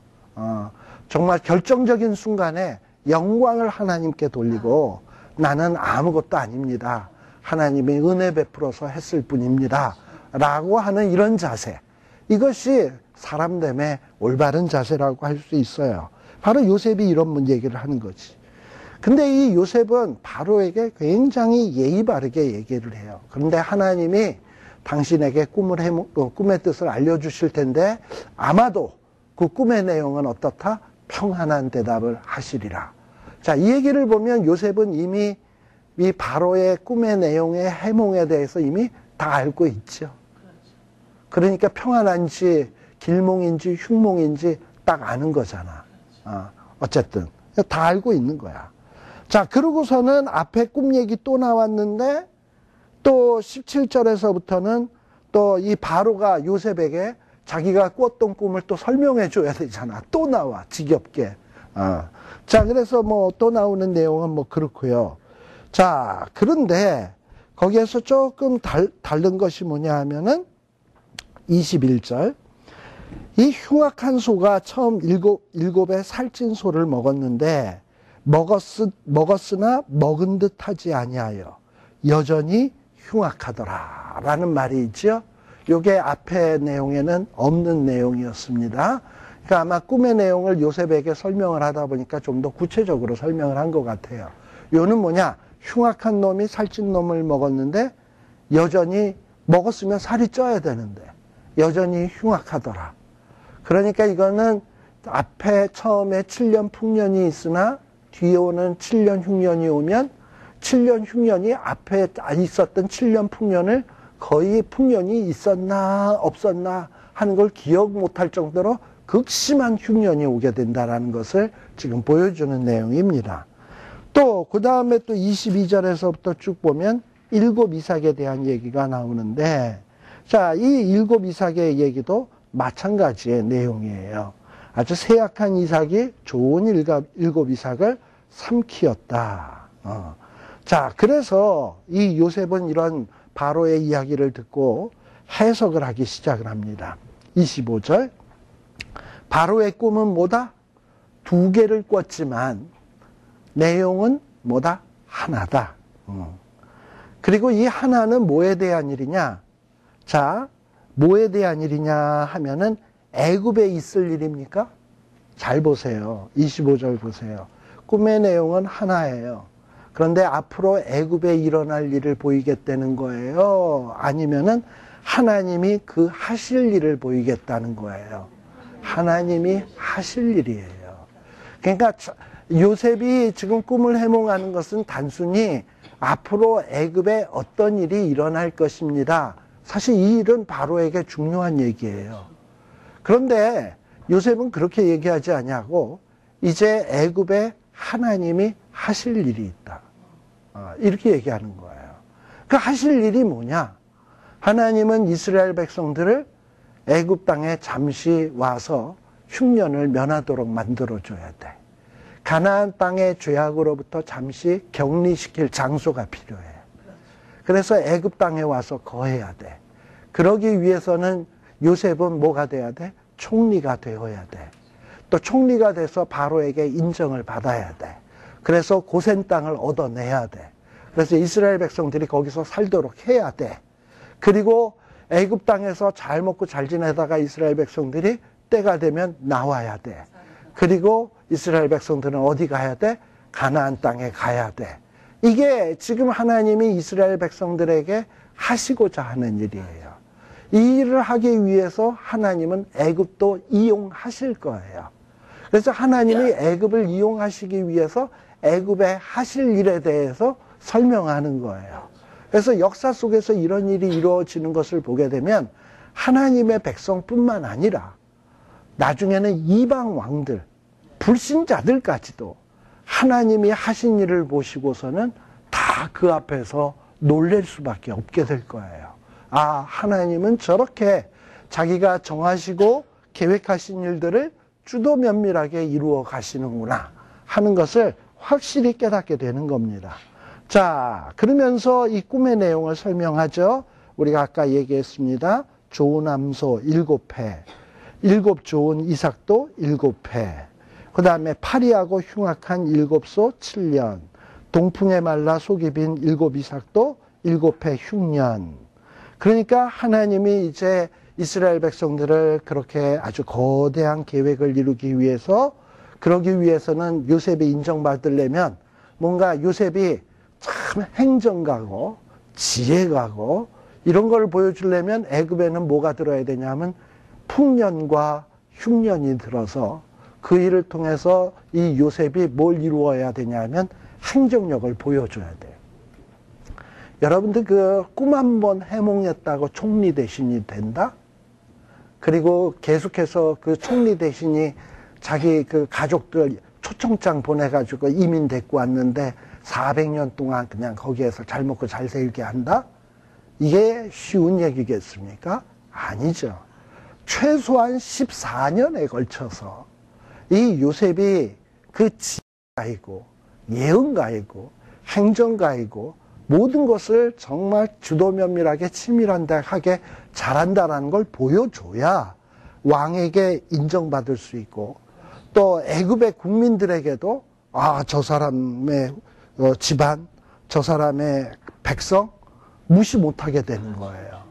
정말 결정적인 순간에 영광을 하나님께 돌리고 나는 아무것도 아닙니다, 하나님이 은혜 베풀어서 했을 뿐입니다 라고 하는 이런 자세, 이것이 사람됨의 올바른 자세라고 할 수 있어요. 바로 요셉이 이런 얘기를 하는 거지. 근데 이 요셉은 바로에게 굉장히 예의 바르게 얘기를 해요. 그런데 하나님이 당신에게 꿈의 뜻을 알려주실 텐데 아마도 그 꿈의 내용은 어떻다? 평안한 대답을 하시리라. 자, 이 얘기를 보면 요셉은 이미 이 바로의 꿈의 내용의 해몽에 대해서 이미 다 알고 있죠. 그러니까 평안한지 길몽인지 흉몽인지 딱 아는 거잖아. 어쨌든 다 알고 있는 거야. 자, 그러고서는 앞에 꿈 얘기 또 나왔는데, 또 17절에서부터는 또 이 바로가 요셉에게 자기가 꿨던 꿈을 또 설명해 줘야 되잖아. 또 나와, 지겹게. 자, 그래서 뭐 또 나오는 내용은 뭐 그렇고요. 자, 그런데 거기에서 조금 다른 것이 뭐냐 하면은 21절. 이 흉악한 소가 처음 일곱의 살찐 소를 먹었는데 먹었으나 먹은 듯 하지 아니하여 여전히 흉악하더라 라는 말이 있죠. 요게 앞에 내용에는 없는 내용이었습니다. 그러니까 아마 꿈의 내용을 요셉에게 설명을 하다 보니까 좀 더 구체적으로 설명을 한 것 같아요. 요는 뭐냐? 흉악한 놈이 살찐 놈을 먹었는데 여전히 먹었으면 살이 쪄야 되는데 여전히 흉악하더라. 그러니까 이거는 앞에 처음에 7년 풍년이 있으나 뒤에 오는 7년 흉년이 오면 7년 흉년이 앞에 있었던 7년 풍년을 거의 풍년이 있었나 없었나 하는 걸 기억 못할 정도로 극심한 흉년이 오게 된다는 것을 지금 보여주는 내용입니다. 또 그 다음에 또 22절에서부터 쭉 보면 일곱 이삭에 대한 얘기가 나오는데, 자, 이 일곱 이삭의 얘기도 마찬가지의 내용이에요. 아주 세약한 이삭이 좋은 일곱 이삭을 삼키었다. 자, 그래서 이 요셉은 이런 바로의 이야기를 듣고 해석을 하기 시작을 합니다. 25절. 바로의 꿈은 뭐다? 두 개를 꿨지만 내용은 뭐다? 하나다. 그리고 이 하나는 뭐에 대한 일이냐? 자, 뭐에 대한 일이냐 하면은 애굽에 있을 일입니까? 잘 보세요. 25절 보세요. 꿈의 내용은 하나예요. 그런데 앞으로 애굽에 일어날 일을 보이겠다는 거예요? 아니면은 하나님이 그 하실 일을 보이겠다는 거예요? 하나님이 하실 일이에요. 그러니까 요셉이 지금 꿈을 해몽하는 것은 단순히 앞으로 애굽에 어떤 일이 일어날 것입니다. 사실 이 일은 바로에게 중요한 얘기예요. 그런데 요셉은 그렇게 얘기하지 않냐고 이제 애굽에 하나님이 하실 일이 있다. 이렇게 얘기하는 거예요. 그 하실 일이 뭐냐? 하나님은 이스라엘 백성들을 애굽 땅에 잠시 와서 흉년을 면하도록 만들어줘야 돼. 가나안 땅의 죄악으로부터 잠시 격리시킬 장소가 필요해. 그래서 애굽 땅에 와서 거해야 돼. 그러기 위해서는 요셉은 뭐가 돼야 돼? 총리가 되어야 돼. 또 총리가 돼서 바로에게 인정을 받아야 돼. 그래서 고센 땅을 얻어내야 돼. 그래서 이스라엘 백성들이 거기서 살도록 해야 돼. 그리고 애굽 땅에서 잘 먹고 잘 지내다가 이스라엘 백성들이 때가 되면 나와야 돼. 그리고 이스라엘 백성들은 어디 가야 돼? 가나안 땅에 가야 돼. 이게 지금 하나님이 이스라엘 백성들에게 하시고자 하는 일이에요. 이 일을 하기 위해서 하나님은 애굽도 이용하실 거예요. 그래서 하나님이 애굽을 이용하시기 위해서 애굽에 하실 일에 대해서 설명하는 거예요. 그래서 역사 속에서 이런 일이 이루어지는 것을 보게 되면 하나님의 백성뿐만 아니라 나중에는 이방 왕들, 불신자들까지도 하나님이 하신 일을 보시고서는 다 그 앞에서 놀랄 수밖에 없게 될 거예요. 아, 하나님은 저렇게 자기가 정하시고 계획하신 일들을 주도 면밀하게 이루어 가시는구나 하는 것을 확실히 깨닫게 되는 겁니다. 자, 그러면서 이 꿈의 내용을 설명하죠. 우리가 아까 얘기했습니다. 좋은 암소 7회, 7 좋은 이삭도 7회, 그 다음에 파리하고 흉악한 7소 7년, 동풍에 말라 속이 빈 7 이삭도 7회 흉년. 그러니까 하나님이 이제 이스라엘 백성들을 그렇게 아주 거대한 계획을 이루기 위해서, 그러기 위해서는 요셉이 인정받으려면 뭔가 요셉이 참 행정가고 지혜가고 이런 걸 보여주려면 애굽에는 뭐가 들어야 되냐면 풍년과 흉년이 들어서 그 일을 통해서 이 요셉이 뭘 이루어야 되냐면 행정력을 보여줘야 돼요. 여러분들 그 꿈 한번 해몽했다고 총리 대신이 된다? 그리고 계속해서 그 총리 대신이 자기 그 가족들 초청장 보내가지고 이민 데리고 왔는데 400년 동안 그냥 거기에서 잘 먹고 잘 살게 한다? 이게 쉬운 얘기겠습니까? 아니죠. 최소한 14년에 걸쳐서 이 요셉이 그 지혜가이고 예언가이고 행정가이고 모든 것을 정말 주도 면밀하게 치밀하게 잘한다라는 걸 보여줘야 왕에게 인정받을 수 있고 또 애굽의 국민들에게도 아, 저 사람의 집안, 저 사람의 백성 무시 못하게 되는 거예요.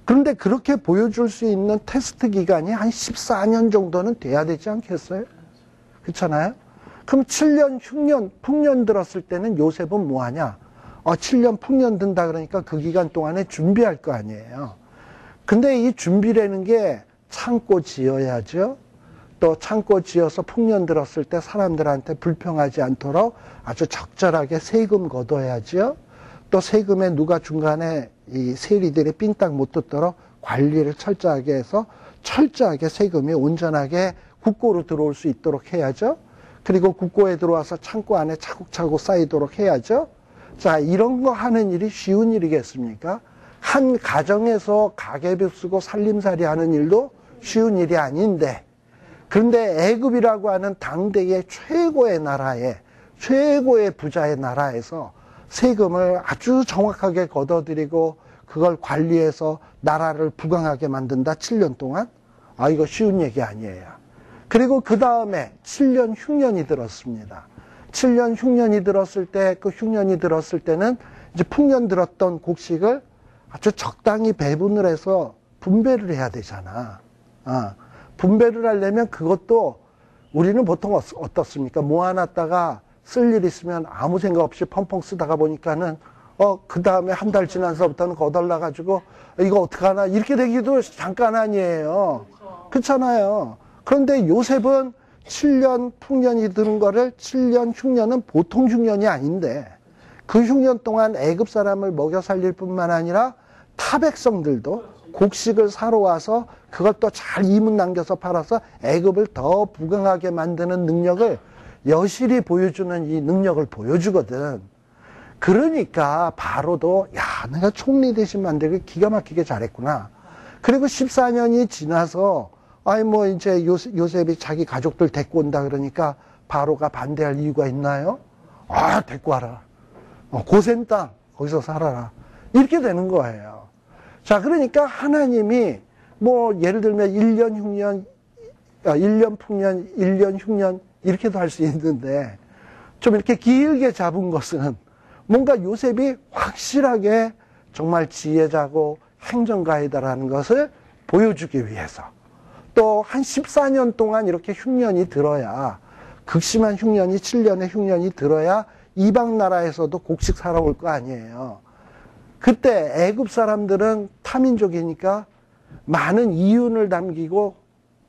그런데 그렇게 보여줄 수 있는 테스트 기간이 한 14년 정도는 돼야 되지 않겠어요? 그렇잖아요? 그럼 7년 흉년, 풍년 들었을 때는 요셉은 뭐하냐? 7년 풍년 든다 그러니까 그 기간 동안에 준비할 거 아니에요. 근데 이 준비라는 게 창고 지어야죠. 또 창고 지어서 풍년 들었을 때 사람들한테 불평하지 않도록 아주 적절하게 세금 걷어야죠. 또 세금에 누가 중간에 이 세리들이 삥딱 못 듣도록 관리를 철저하게 해서 철저하게 세금이 온전하게 국고로 들어올 수 있도록 해야죠. 그리고 국고에 들어와서 창고 안에 차곡차곡 쌓이도록 해야죠. 자, 이런 거 하는 일이 쉬운 일이겠습니까? 한 가정에서 가계부 쓰고 살림살이 하는 일도 쉬운 일이 아닌데, 그런데 애굽이라고 하는 당대의 최고의 나라에, 최고의 부자의 나라에서 세금을 아주 정확하게 걷어들이고 그걸 관리해서 나라를 부강하게 만든다 7년 동안? 아, 이거 쉬운 얘기 아니에요. 그리고 그 다음에 7년 흉년이 들었습니다. 7년 흉년이 들었을 때, 그 흉년이 들었을 때는 이제 풍년 들었던 곡식을 아주 적당히 배분을 해서 분배를 해야 되잖아. 분배를 하려면 그것도 우리는 보통 어떻습니까? 모아놨다가 쓸 일 있으면 아무 생각 없이 펑펑 쓰다가 보니까는 그 다음에 한 달 지나서부터는 거덜나가지고 이거 어떡하나 이렇게 되기도 잠깐 아니에요. 그렇잖아요. 그런데 요셉은 7년 풍년이 드는 거를 7년 흉년은 보통 흉년이 아닌데 그 흉년 동안 애굽 사람을 먹여 살릴 뿐만 아니라 타 백성들도 곡식을 사러 와서 그것도 잘 이문 남겨서 팔아서 애굽을 더 부강하게 만드는 능력을 여실히 보여주는 이 능력을 보여주거든. 그러니까 바로도 야 내가 총리 대신 만들기 기가 막히게 잘했구나. 그리고 14년이 지나서 아이 뭐 이제 요셉이 자기 가족들 데리고 온다 그러니까 바로가 반대할 이유가 있나요? 데리고 와라. 고센 땅 거기서 살아라. 이렇게 되는 거예요. 자, 그러니까 하나님이 뭐 예를 들면 1년 흉년, 1년 풍년, 1년 흉년 이렇게도 할 수 있는데 좀 이렇게 길게 잡은 것은 뭔가 요셉이 확실하게 정말 지혜자고 행정가이다라는 것을 보여주기 위해서 또 한 14년 동안 이렇게 흉년이 들어야 극심한 흉년이 7년의 흉년이 들어야 이방 나라에서도 곡식 사러 올 거 아니에요. 그때 애굽 사람들은 타민족이니까 많은 이윤을 남기고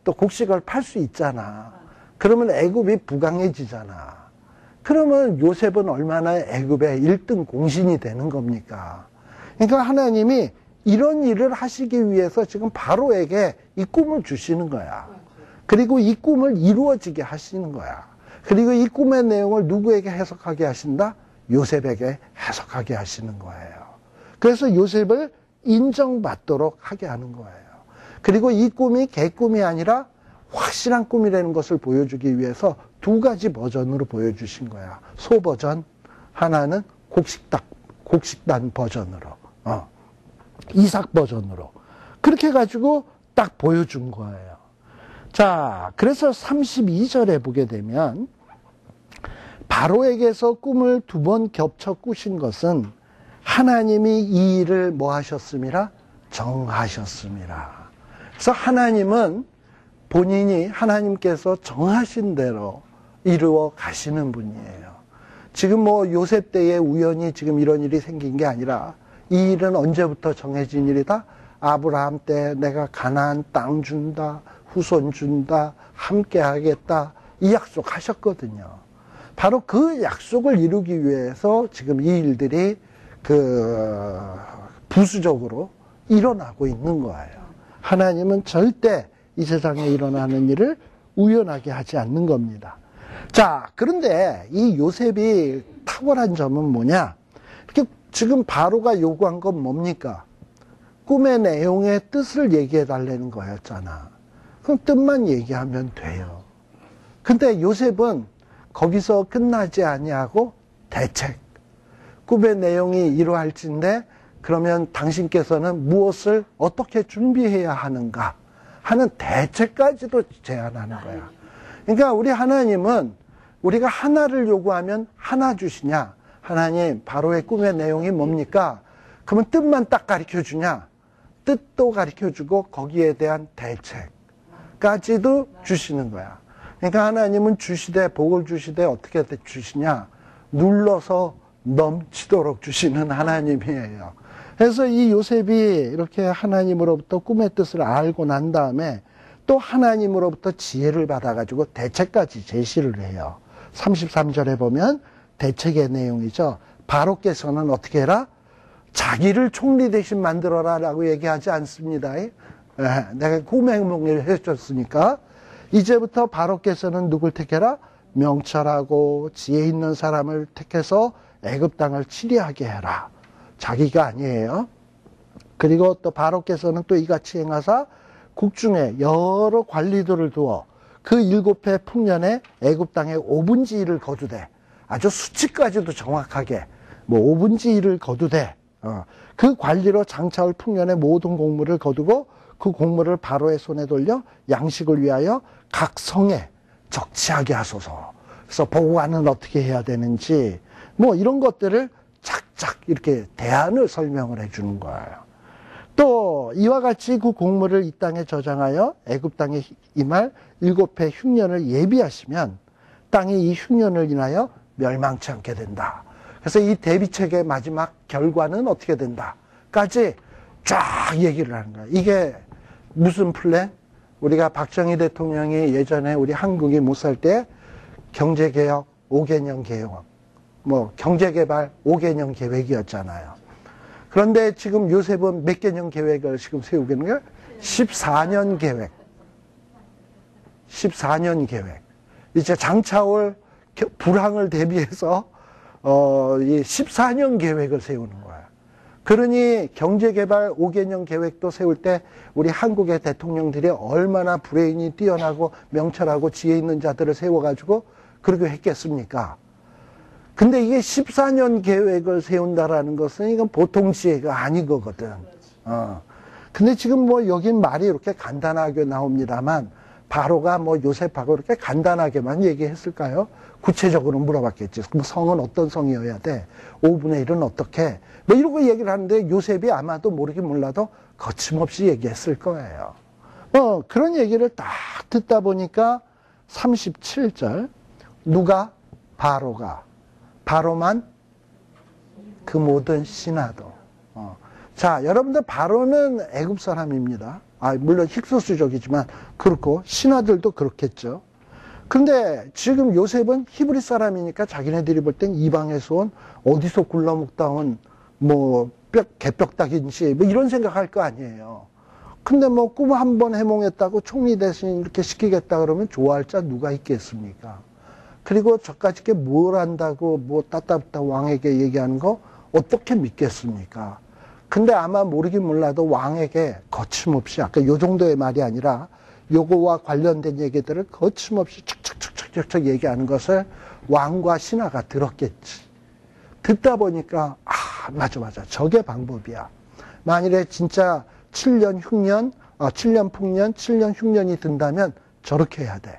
또 곡식을 팔 수 있잖아. 그러면 애굽이 부강해지잖아. 그러면 요셉은 얼마나 애굽의 1등 공신이 되는 겁니까? 그러니까 하나님이 이런 일을 하시기 위해서 지금 바로에게 이 꿈을 주시는 거야. 그리고 이 꿈을 이루어지게 하시는 거야. 그리고 이 꿈의 내용을 누구에게 해석하게 하신다? 요셉에게 해석하게 하시는 거예요. 그래서 요셉을 인정받도록 하게 하는 거예요. 그리고 이 꿈이 개꿈이 아니라 확실한 꿈이라는 것을 보여주기 위해서 두 가지 버전으로 보여주신 거야. 소버전, 하나는 곡식단 버전으로, 이삭 버전으로. 그렇게 해가지고 딱 보여준 거예요. 자, 그래서 32절에 보게 되면 바로에게서 꿈을 2번 겹쳐 꾸신 것은 하나님이 이 일을 뭐 하셨음이라? 정하셨음이라. 그래서 하나님은 본인이 하나님께서 정하신 대로 이루어 가시는 분이에요. 지금 뭐 요셉 때에 우연히 지금 이런 일이 생긴 게 아니라 이 일은 언제부터 정해진 일이다? 아브라함 때 내가 가나안 땅 준다, 후손 준다, 함께 하겠다 이 약속 하셨거든요. 바로 그 약속을 이루기 위해서 지금 이 일들이 부수적으로 일어나고 있는 거예요. 하나님은 절대 이 세상에 일어나는 일을 우연하게 하지 않는 겁니다. 자, 그런데 이 요셉이 탁월한 점은 뭐냐? 이렇게 지금 바로가 요구한 건 뭡니까? 꿈의 내용의 뜻을 얘기해 달라는 거였잖아. 그럼 뜻만 얘기하면 돼요. 근데 요셉은 거기서 끝나지 아니하고 대책. 꿈의 내용이 이러할진데 그러면 당신께서는 무엇을 어떻게 준비해야 하는가 하는 대책까지도 제안하는 거야. 그러니까 우리 하나님은 우리가 하나를 요구하면 하나 주시냐? 하나님, 바로의 꿈의 내용이 뭡니까? 그러면 뜻만 딱 가르쳐 주냐? 뜻도 가르쳐 주고 거기에 대한 대책까지도 주시는 거야. 그러니까 하나님은 주시되 복을 주시되 어떻게 주시냐? 눌러서 넘치도록 주시는 하나님이에요. 그래서 이 요셉이 이렇게 하나님으로부터 꿈의 뜻을 알고 난 다음에 또 하나님으로부터 지혜를 받아가지고 대책까지 제시를 해요. 33절에 보면 대책의 내용이죠. 바로께서는 어떻게 해라? 자기를 총리 대신 만들어라 라고 얘기하지 않습니다. 내가 꿈의 행동을 해줬으니까 이제부터 바로께서는 누굴 택해라? 명철하고 지혜 있는 사람을 택해서 애굽 땅을 치리하게 해라. 자기가 아니에요. 그리고 또 바로께서는 또 이같이 행하사 국중에 여러 관리들을 두어 그 7해 풍년에 애굽 땅에 5분지 1을 거두되 아주 수치까지도 정확하게 뭐 5분지 1을 거두되 그 관리로 장차올 풍년의 모든 곡물을 거두고 그 곡물을 바로의 손에 돌려 양식을 위하여 각 성에 적치하게 하소서. 그래서 보고관은 어떻게 해야 되는지 뭐 이런 것들을 착착 이렇게 대안을 설명을 해주는 거예요. 또 이와 같이 그 곡물을 이 땅에 저장하여 애굽 땅에 임할 7해 흉년을 예비하시면 땅이 이 흉년을 인하여 멸망치 않게 된다. 그래서 이 대비책의 마지막 결과는 어떻게 된다까지 쫙 얘기를 하는 거예요. 이게 무슨 플랜? 우리가 박정희 대통령이 예전에 우리 한국이 못 살 때 경제개혁 5개년 계획, 뭐 경제개발 5개년 계획이었잖아요. 그런데 지금 요셉은 몇 개년 계획을 지금 세우고 있는 거예요? 14년 계획. 14년 계획. 이제 장차올 불황을 대비해서 이 14년 계획을 세우는 거예요. 그러니 경제개발 5개년 계획도 세울 때 우리 한국의 대통령들이 얼마나 브레인이 뛰어나고 명철하고 지혜 있는 자들을 세워가지고 그렇게 했겠습니까? 근데 이게 14년 계획을 세운다라는 것은 이건 보통 지혜가 아닌 거거든. 근데 지금 뭐 여긴 말이 이렇게 간단하게 나옵니다만 바로가 뭐 요셉하고 이렇게 간단하게만 얘기했을까요? 구체적으로 물어봤겠지. 그럼 성은 어떤 성이어야 돼? 5분의 1은 어떻게? 뭐 이러고 얘기를 하는데 요셉이 아마도 모르긴 몰라도 거침없이 얘기했을 거예요. 그런 얘기를 딱 듣다 보니까 37절 누가? 바로만 그 모든 신하도. 자, 여러분들 바로는 애굽 사람입니다. 물론 힉소스족이지만 그렇고 신하들도 그렇겠죠. 근데 지금 요셉은 히브리 사람이니까 자기네들이 볼 땐 이방에서 온 어디서 굴러먹다 온 뭐 개벽닭인지 뭐 이런 생각할 거 아니에요. 근데 뭐 꿈 한 번 해몽했다고 총리 대신 이렇게 시키겠다 그러면 좋아할 자 누가 있겠습니까? 그리고 저까지 게 뭘 안다고 뭐 따따따 왕에게 얘기하는 거 어떻게 믿겠습니까? 근데 아마 모르긴 몰라도 왕에게 거침없이 아까 요 정도의 말이 아니라 요거와 관련된 얘기들을 거침없이 척척척척척 얘기하는 것을 왕과 신하가 들었겠지. 듣다 보니까 맞아 저게 방법이야. 만일에 진짜 7년 흉년, 7년 풍년, 7년 흉년이 든다면 저렇게 해야 돼.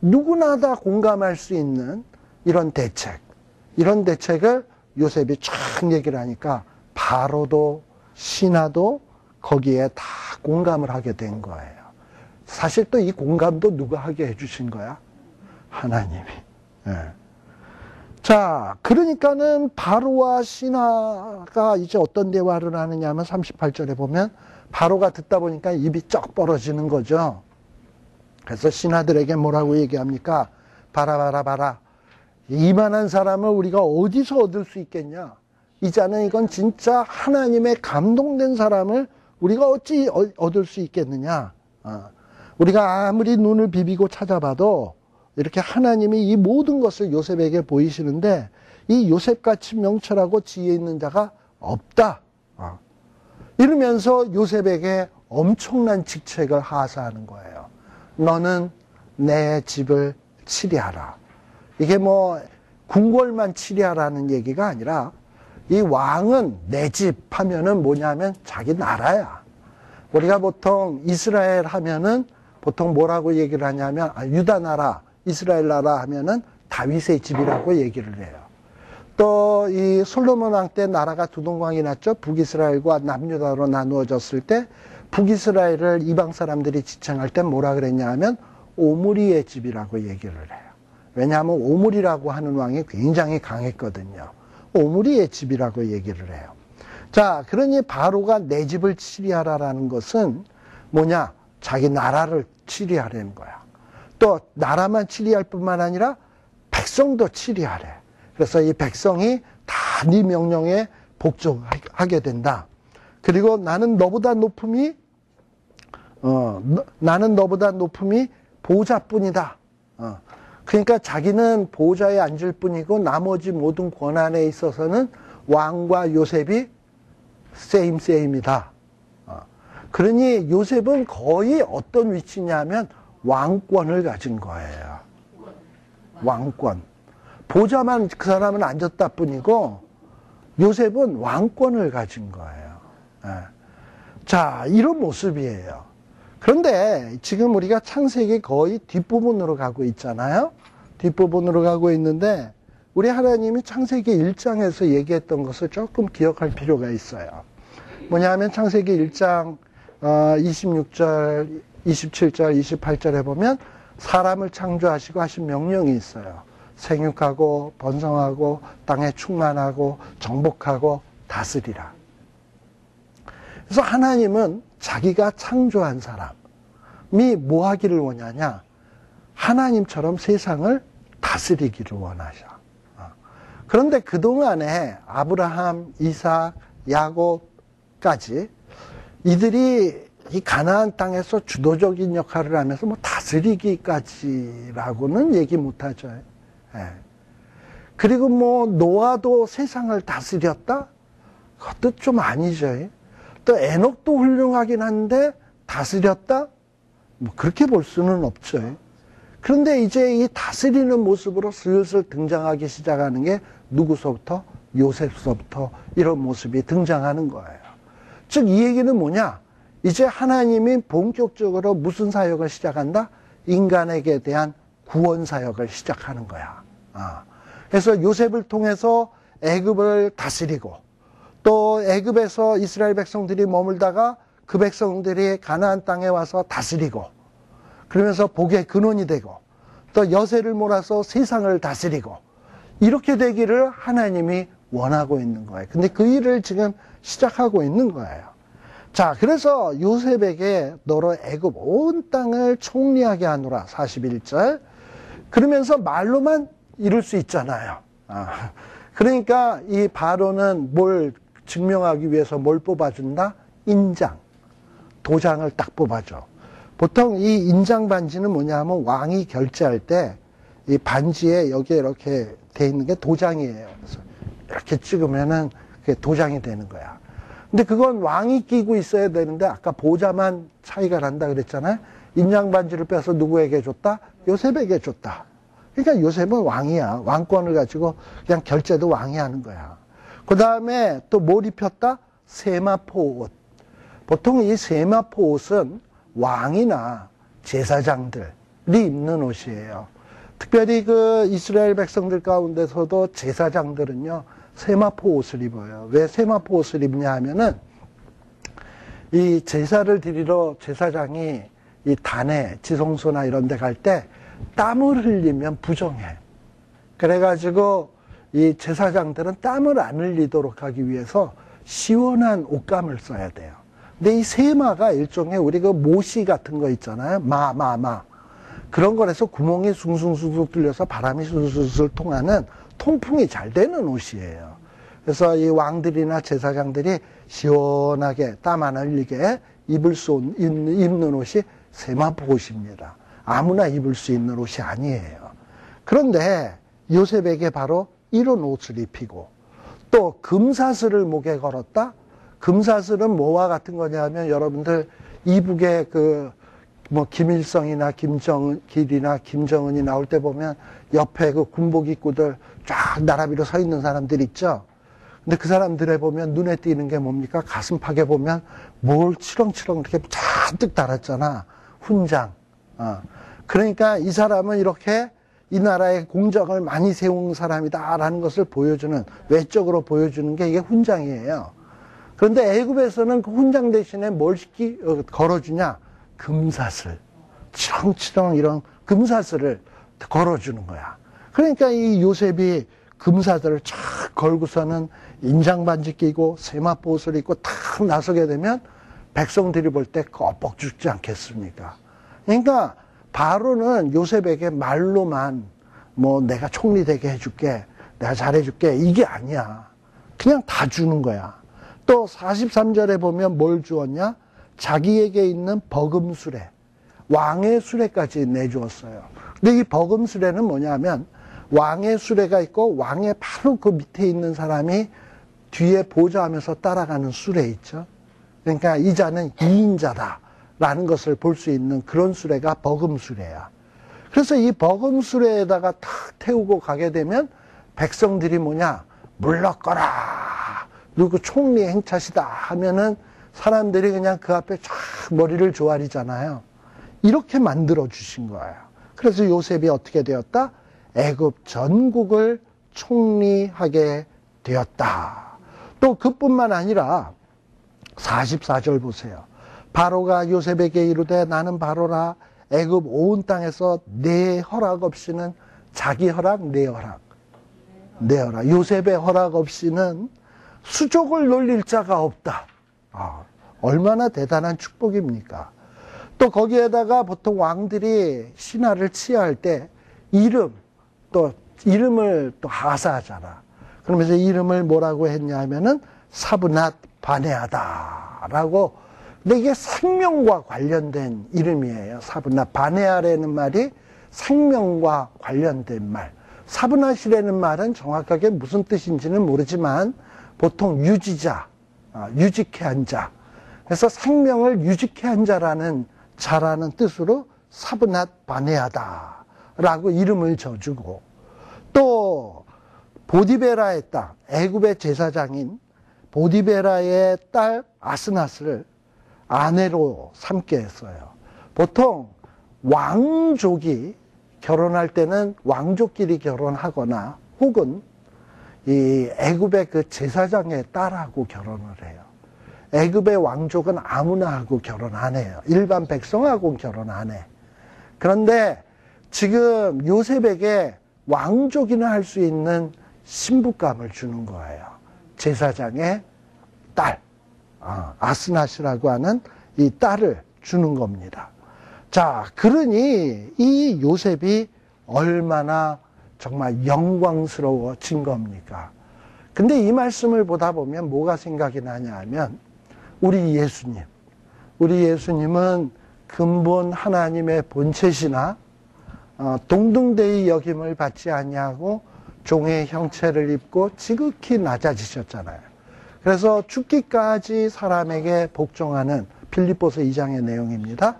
누구나 다 공감할 수 있는 이런 대책을 요셉이 쫙 얘기를 하니까 바로도 신하도 거기에 다 공감을 하게 된 거예요. 사실 또 이 공감도 누가 하게 해주신 거야? 하나님이. 네. 자, 그러니까는 바로와 신하가 이제 어떤 대화를 하느냐 하면 38절에 보면 바로가 듣다 보니까 입이 쩍 벌어지는 거죠. 그래서 신하들에게 뭐라고 얘기합니까? 봐라. 이만한 사람을 우리가 어디서 얻을 수 있겠냐? 이자는 이건 진짜 하나님의 감동된 사람을 우리가 어찌 얻을 수 있겠느냐? 우리가 아무리 눈을 비비고 찾아봐도 이렇게 하나님이 이 모든 것을 요셉에게 보이시는데 이 요셉같이 명철하고 지혜 있는 자가 없다. 이러면서 요셉에게 엄청난 직책을 하사하는 거예요. 너는 내 집을 치리하라. 이게 뭐 궁궐만 치리하라는 얘기가 아니라 이 왕은 내 집 하면은 뭐냐면 자기 나라야. 우리가 보통 이스라엘 하면은 보통 뭐라고 얘기를 하냐면 유다 나라, 이스라엘 나라 하면은 다윗의 집이라고 얘기를 해요. 또 이 솔로몬 왕 때 나라가 두 동강이 났죠. 북이스라엘과 남유다로 나누어졌을 때 북이스라엘을 이방 사람들이 지칭할 때 뭐라 그랬냐 하면 오므리의 집이라고 얘기를 해요. 왜냐하면 오므리라고 하는 왕이 굉장히 강했거든요. 오므리의 집이라고 얘기를 해요. 자, 그러니 바로가 내 집을 치리하라라는 것은 뭐냐? 자기 나라를 치리하라는 거야. 또 나라만 치리할 뿐만 아니라 백성도 치리하래. 그래서 이 백성이 다 네 명령에 복종하게 된다. 그리고 나는 너보다 높음이 보좌뿐이다. 그러니까 자기는 보좌에 앉을 뿐이고 나머지 모든 권한에 있어서는 왕과 요셉이 세임이다. 그러니 요셉은 거의 어떤 위치냐면 왕권을 가진 거예요. 왕권. 보좌만 그 사람은 앉았다 뿐이고 요셉은 왕권을 가진 거예요. 자, 이런 모습이에요. 그런데 지금 우리가 창세기 거의 뒷부분으로 가고 있잖아요. 뒷부분으로 가고 있는데 우리 하나님이 창세기 1장에서 얘기했던 것을 조금 기억할 필요가 있어요. 뭐냐면 창세기 1장 26절, 27절, 28절에 보면 사람을 창조하시고 하신 명령이 있어요. 생육하고 번성하고 땅에 충만하고 정복하고 다스리라. 그래서 하나님은 자기가 창조한 사람이 뭐 하기를 원하냐? 하나님처럼 세상을 다스리기를 원하셔. 그런데 그동안에 아브라함, 이삭, 야곱까지 이들이 이 가나안 땅에서 주도적인 역할을 하면서 뭐 다스리기까지라고는 얘기 못하죠. 예. 그리고 뭐 노아도 세상을 다스렸다? 그것도 좀 아니죠. 또 에녹도 훌륭하긴 한데 다스렸다? 뭐 그렇게 볼 수는 없죠. 그런데 이제 이 다스리는 모습으로 슬슬 등장하기 시작하는 게 누구서부터? 요셉서부터 이런 모습이 등장하는 거예요. 즉 이 얘기는 뭐냐? 이제 하나님이 본격적으로 무슨 사역을 시작한다? 인간에게 대한 구원 사역을 시작하는 거야. 그래서 요셉을 통해서 애굽을 다스리고 또 애굽에서 이스라엘 백성들이 머물다가 그 백성들이 가나안 땅에 와서 다스리고 그러면서 복의 근원이 되고 또 여세를 몰아서 세상을 다스리고 이렇게 되기를 하나님이 원하고 있는 거예요. 근데 그 일을 지금 시작하고 있는 거예요. 자, 그래서 요셉에게 너로 애굽 온 땅을 총리하게 하노라 41절. 그러면서 말로만 이룰 수 있잖아요. 그러니까 이 바로는 뭘 증명하기 위해서 뭘 뽑아준다? 인장, 도장을 딱 뽑아줘. 보통 이 인장 반지는 뭐냐면 왕이 결제할 때 이 반지에 여기에 이렇게 돼 있는 게 도장이에요. 그래서 이렇게 찍으면은 그게 도장이 되는 거야. 근데 그건 왕이 끼고 있어야 되는데 아까 보자만 차이가 난다 그랬잖아요. 인장 반지를 빼서 누구에게 줬다? 요셉에게 줬다. 그러니까 요셉은 왕이야. 왕권을 가지고 그냥 결제도 왕이 하는 거야. 그 다음에 또 뭘 입혔다? 세마포 옷. 보통 이 세마포 옷은 왕이나 제사장들이 입는 옷이에요. 특별히 그 이스라엘 백성들 가운데서도 제사장들은요, 세마포 옷을 입어요. 왜 세마포 옷을 입냐 하면은 이 제사를 드리러 제사장이 이 단에 지성소나 이런 데 갈 때 땀을 흘리면 부정해. 그래가지고 이 제사장들은 땀을 안 흘리도록 하기 위해서 시원한 옷감을 써야 돼요. 근데 이 세마가 일종의 우리 그 모시 같은 거 있잖아요. 마. 그런 거라서 구멍이 숭숭숭숭 뚫려서 바람이 술술술 통하는 통풍이 잘 되는 옷이에요. 그래서 이 왕들이나 제사장들이 시원하게 땀 안 흘리게 입는 옷이 세마포 옷입니다. 아무나 입을 수 있는 옷이 아니에요. 그런데 요셉에게 바로 이런 옷을 입히고 또 금사슬을 목에 걸었다? 금사슬은 뭐와 같은 거냐면 여러분들 이북에 뭐 김일성이나 김정일이나 김정은이 나올 때 보면 옆에 그 군복 입고들 쫙 나라비로 서 있는 사람들 있죠. 근데 그 사람들에 보면 눈에 띄는 게 뭡니까? 가슴팍에 보면 뭘 치렁치렁 이렇게 잔뜩 달았잖아. 훈장. 그러니까 이 사람은 이렇게 이 나라의 공적을 많이 세운 사람이다라는 것을 보여주는, 외적으로 보여주는 게 이게 훈장이에요. 그런데 애굽에서는 그 훈장 대신에 뭘 걸어주냐? 금사슬. 치렁치렁 이런 금사슬을 걸어주는 거야. 그러니까 이 요셉이 금사슬을 쫙 걸고서는 인장반지 끼고 세마포 옷을 입고 탁 나서게 되면 백성들이 볼 때 껍벅 죽지 않겠습니까? 그러니까 바로는 요셉에게 말로만 뭐 내가 총리 되게 해줄게, 내가 잘해줄게, 이게 아니야. 그냥 다 주는 거야. 또 43절에 보면 뭘 주었냐? 자기에게 있는 버금수레, 왕의 수레까지 내주었어요. 근데 이 버금수레는 뭐냐면 왕의 수레가 있고 왕의 바로 그 밑에 있는 사람이 뒤에 보좌하면서 따라가는 수레 있죠. 그러니까 이 자는 2인자다라는 것을 볼 수 있는 그런 수레가 버금수레야. 그래서 이 버금수레에다가 탁 태우고 가게 되면 백성들이 뭐냐? 물러거라. 누구 총리 행차시다 하면은 사람들이 그냥 그 앞에 쫙 머리를 조아리잖아요. 이렇게 만들어 주신 거예요. 그래서 요셉이 어떻게 되었다? 애굽 전국을 총리하게 되었다. 또 그뿐만 아니라 44절 보세요. 바로가 요셉에게 이르되 나는 바로라 애굽 온 땅에서 내 허락 없이는 자기 허락 내 허락 요셉의 허락 없이는 수족을 놀릴 자가 없다. 얼마나 대단한 축복입니까? 또 거기에다가 보통 왕들이 신하를 치하할 때 이름을 또 하사하잖아. 그러면서 이름을 뭐라고 했냐 하면은 사브낫 바네아다라고. 근데 이게 생명과 관련된 이름이에요. 사브낫 바네아라는 말이 생명과 관련된 말. 사브낫이라는 말은 정확하게 무슨 뜻인지는 모르지만 보통 유지자, 유직해 한 자. 그래서 생명을 유직해 한 자라는 뜻으로 사브낫 바네아다라고 이름을 져주고, 또 보디베라의 땅, 애굽의 제사장인 보디베라의 딸 아스낫을 아내로 삼게 했어요. 보통 왕족이 결혼할 때는 왕족끼리 결혼하거나 혹은 이 애굽의 그 제사장의 딸하고 결혼을 해요. 애굽의 왕족은 아무나 하고 결혼 안 해요. 일반 백성하고는 결혼 안 해. 그런데 지금 요셉에게 왕족이나 할 수 있는 신부감을 주는 거예요. 제사장의 딸, 아스낫이라고 하는 이 딸을 주는 겁니다. 자, 그러니 이 요셉이 얼마나 정말 영광스러워진 겁니까? 근데 이 말씀을 보다 보면 뭐가 생각이 나냐 하면 우리 예수님은 근본 하나님의 본체시나 동등되이 여김을 받지 아니하고 종의 형체를 입고 지극히 낮아지셨잖아요. 그래서 죽기까지 사람에게 복종하는 빌립보서 2장의 내용입니다.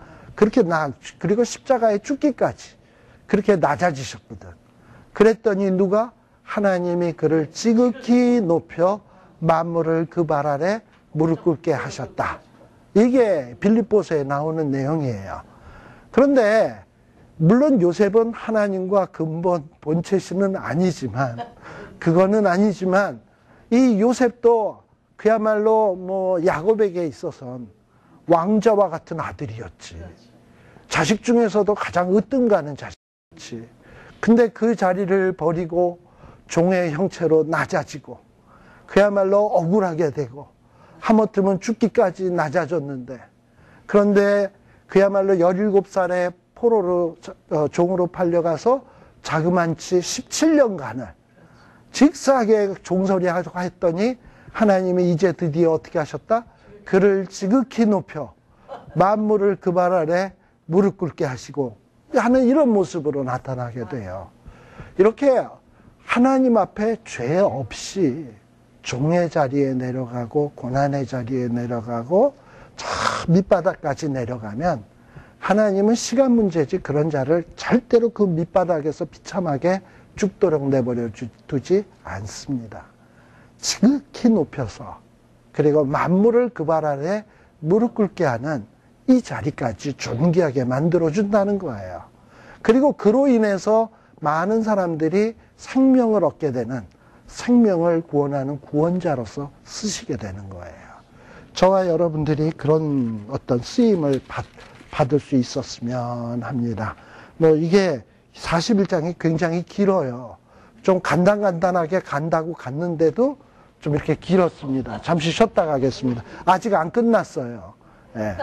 그리고 십자가에 죽기까지 그렇게 낮아지셨거든. 그랬더니 누가? 하나님이 그를 지극히 높여 만물을 그 발 아래 무릎 꿇게 하셨다. 이게 빌립보서에 나오는 내용이에요. 그런데 물론 요셉은 하나님과 근본 본체시는 아니지만, 그거는 아니지만 이 요셉도 그야말로 뭐 야곱에게 있어서는 왕자와 같은 아들이었지. 자식 중에서도 가장 으뜸가는 자식이었지. 근데 그 자리를 버리고 종의 형체로 낮아지고 그야말로 억울하게 되고 하마터면 죽기까지 낮아졌는데, 그런데 그야말로 17살에 포로로 종으로 팔려가서 자그만치 17년간을 직사하게 종살이하고 했더니 하나님이 이제 드디어 어떻게 하셨다? 그를 지극히 높여 만물을 그 발 아래 무릎 꿇게 하시고 하는 이런 모습으로 나타나게 돼요. 이렇게 하나님 앞에 죄 없이 종의 자리에 내려가고 고난의 자리에 내려가고 저 밑바닥까지 내려가면 하나님은 시간 문제지 그런 자를 절대로 그 밑바닥에서 비참하게 죽도록 내버려 두지 않습니다. 지극히 높여서 그리고 만물을 그 발 아래 무릎 꿇게 하는 이 자리까지 존귀하게 만들어준다는 거예요. 그리고 그로 인해서 많은 사람들이 생명을 얻게 되는, 생명을 구원하는 구원자로서 쓰시게 되는 거예요. 저와 여러분들이 그런 어떤 쓰임을 받을 수 있었으면 합니다. 뭐 이게 41장이 굉장히 길어요. 좀 간단하게 간다고 갔는데도 좀 이렇게 길었습니다. 잠시 쉬었다 가겠습니다. 아직 안 끝났어요. 네.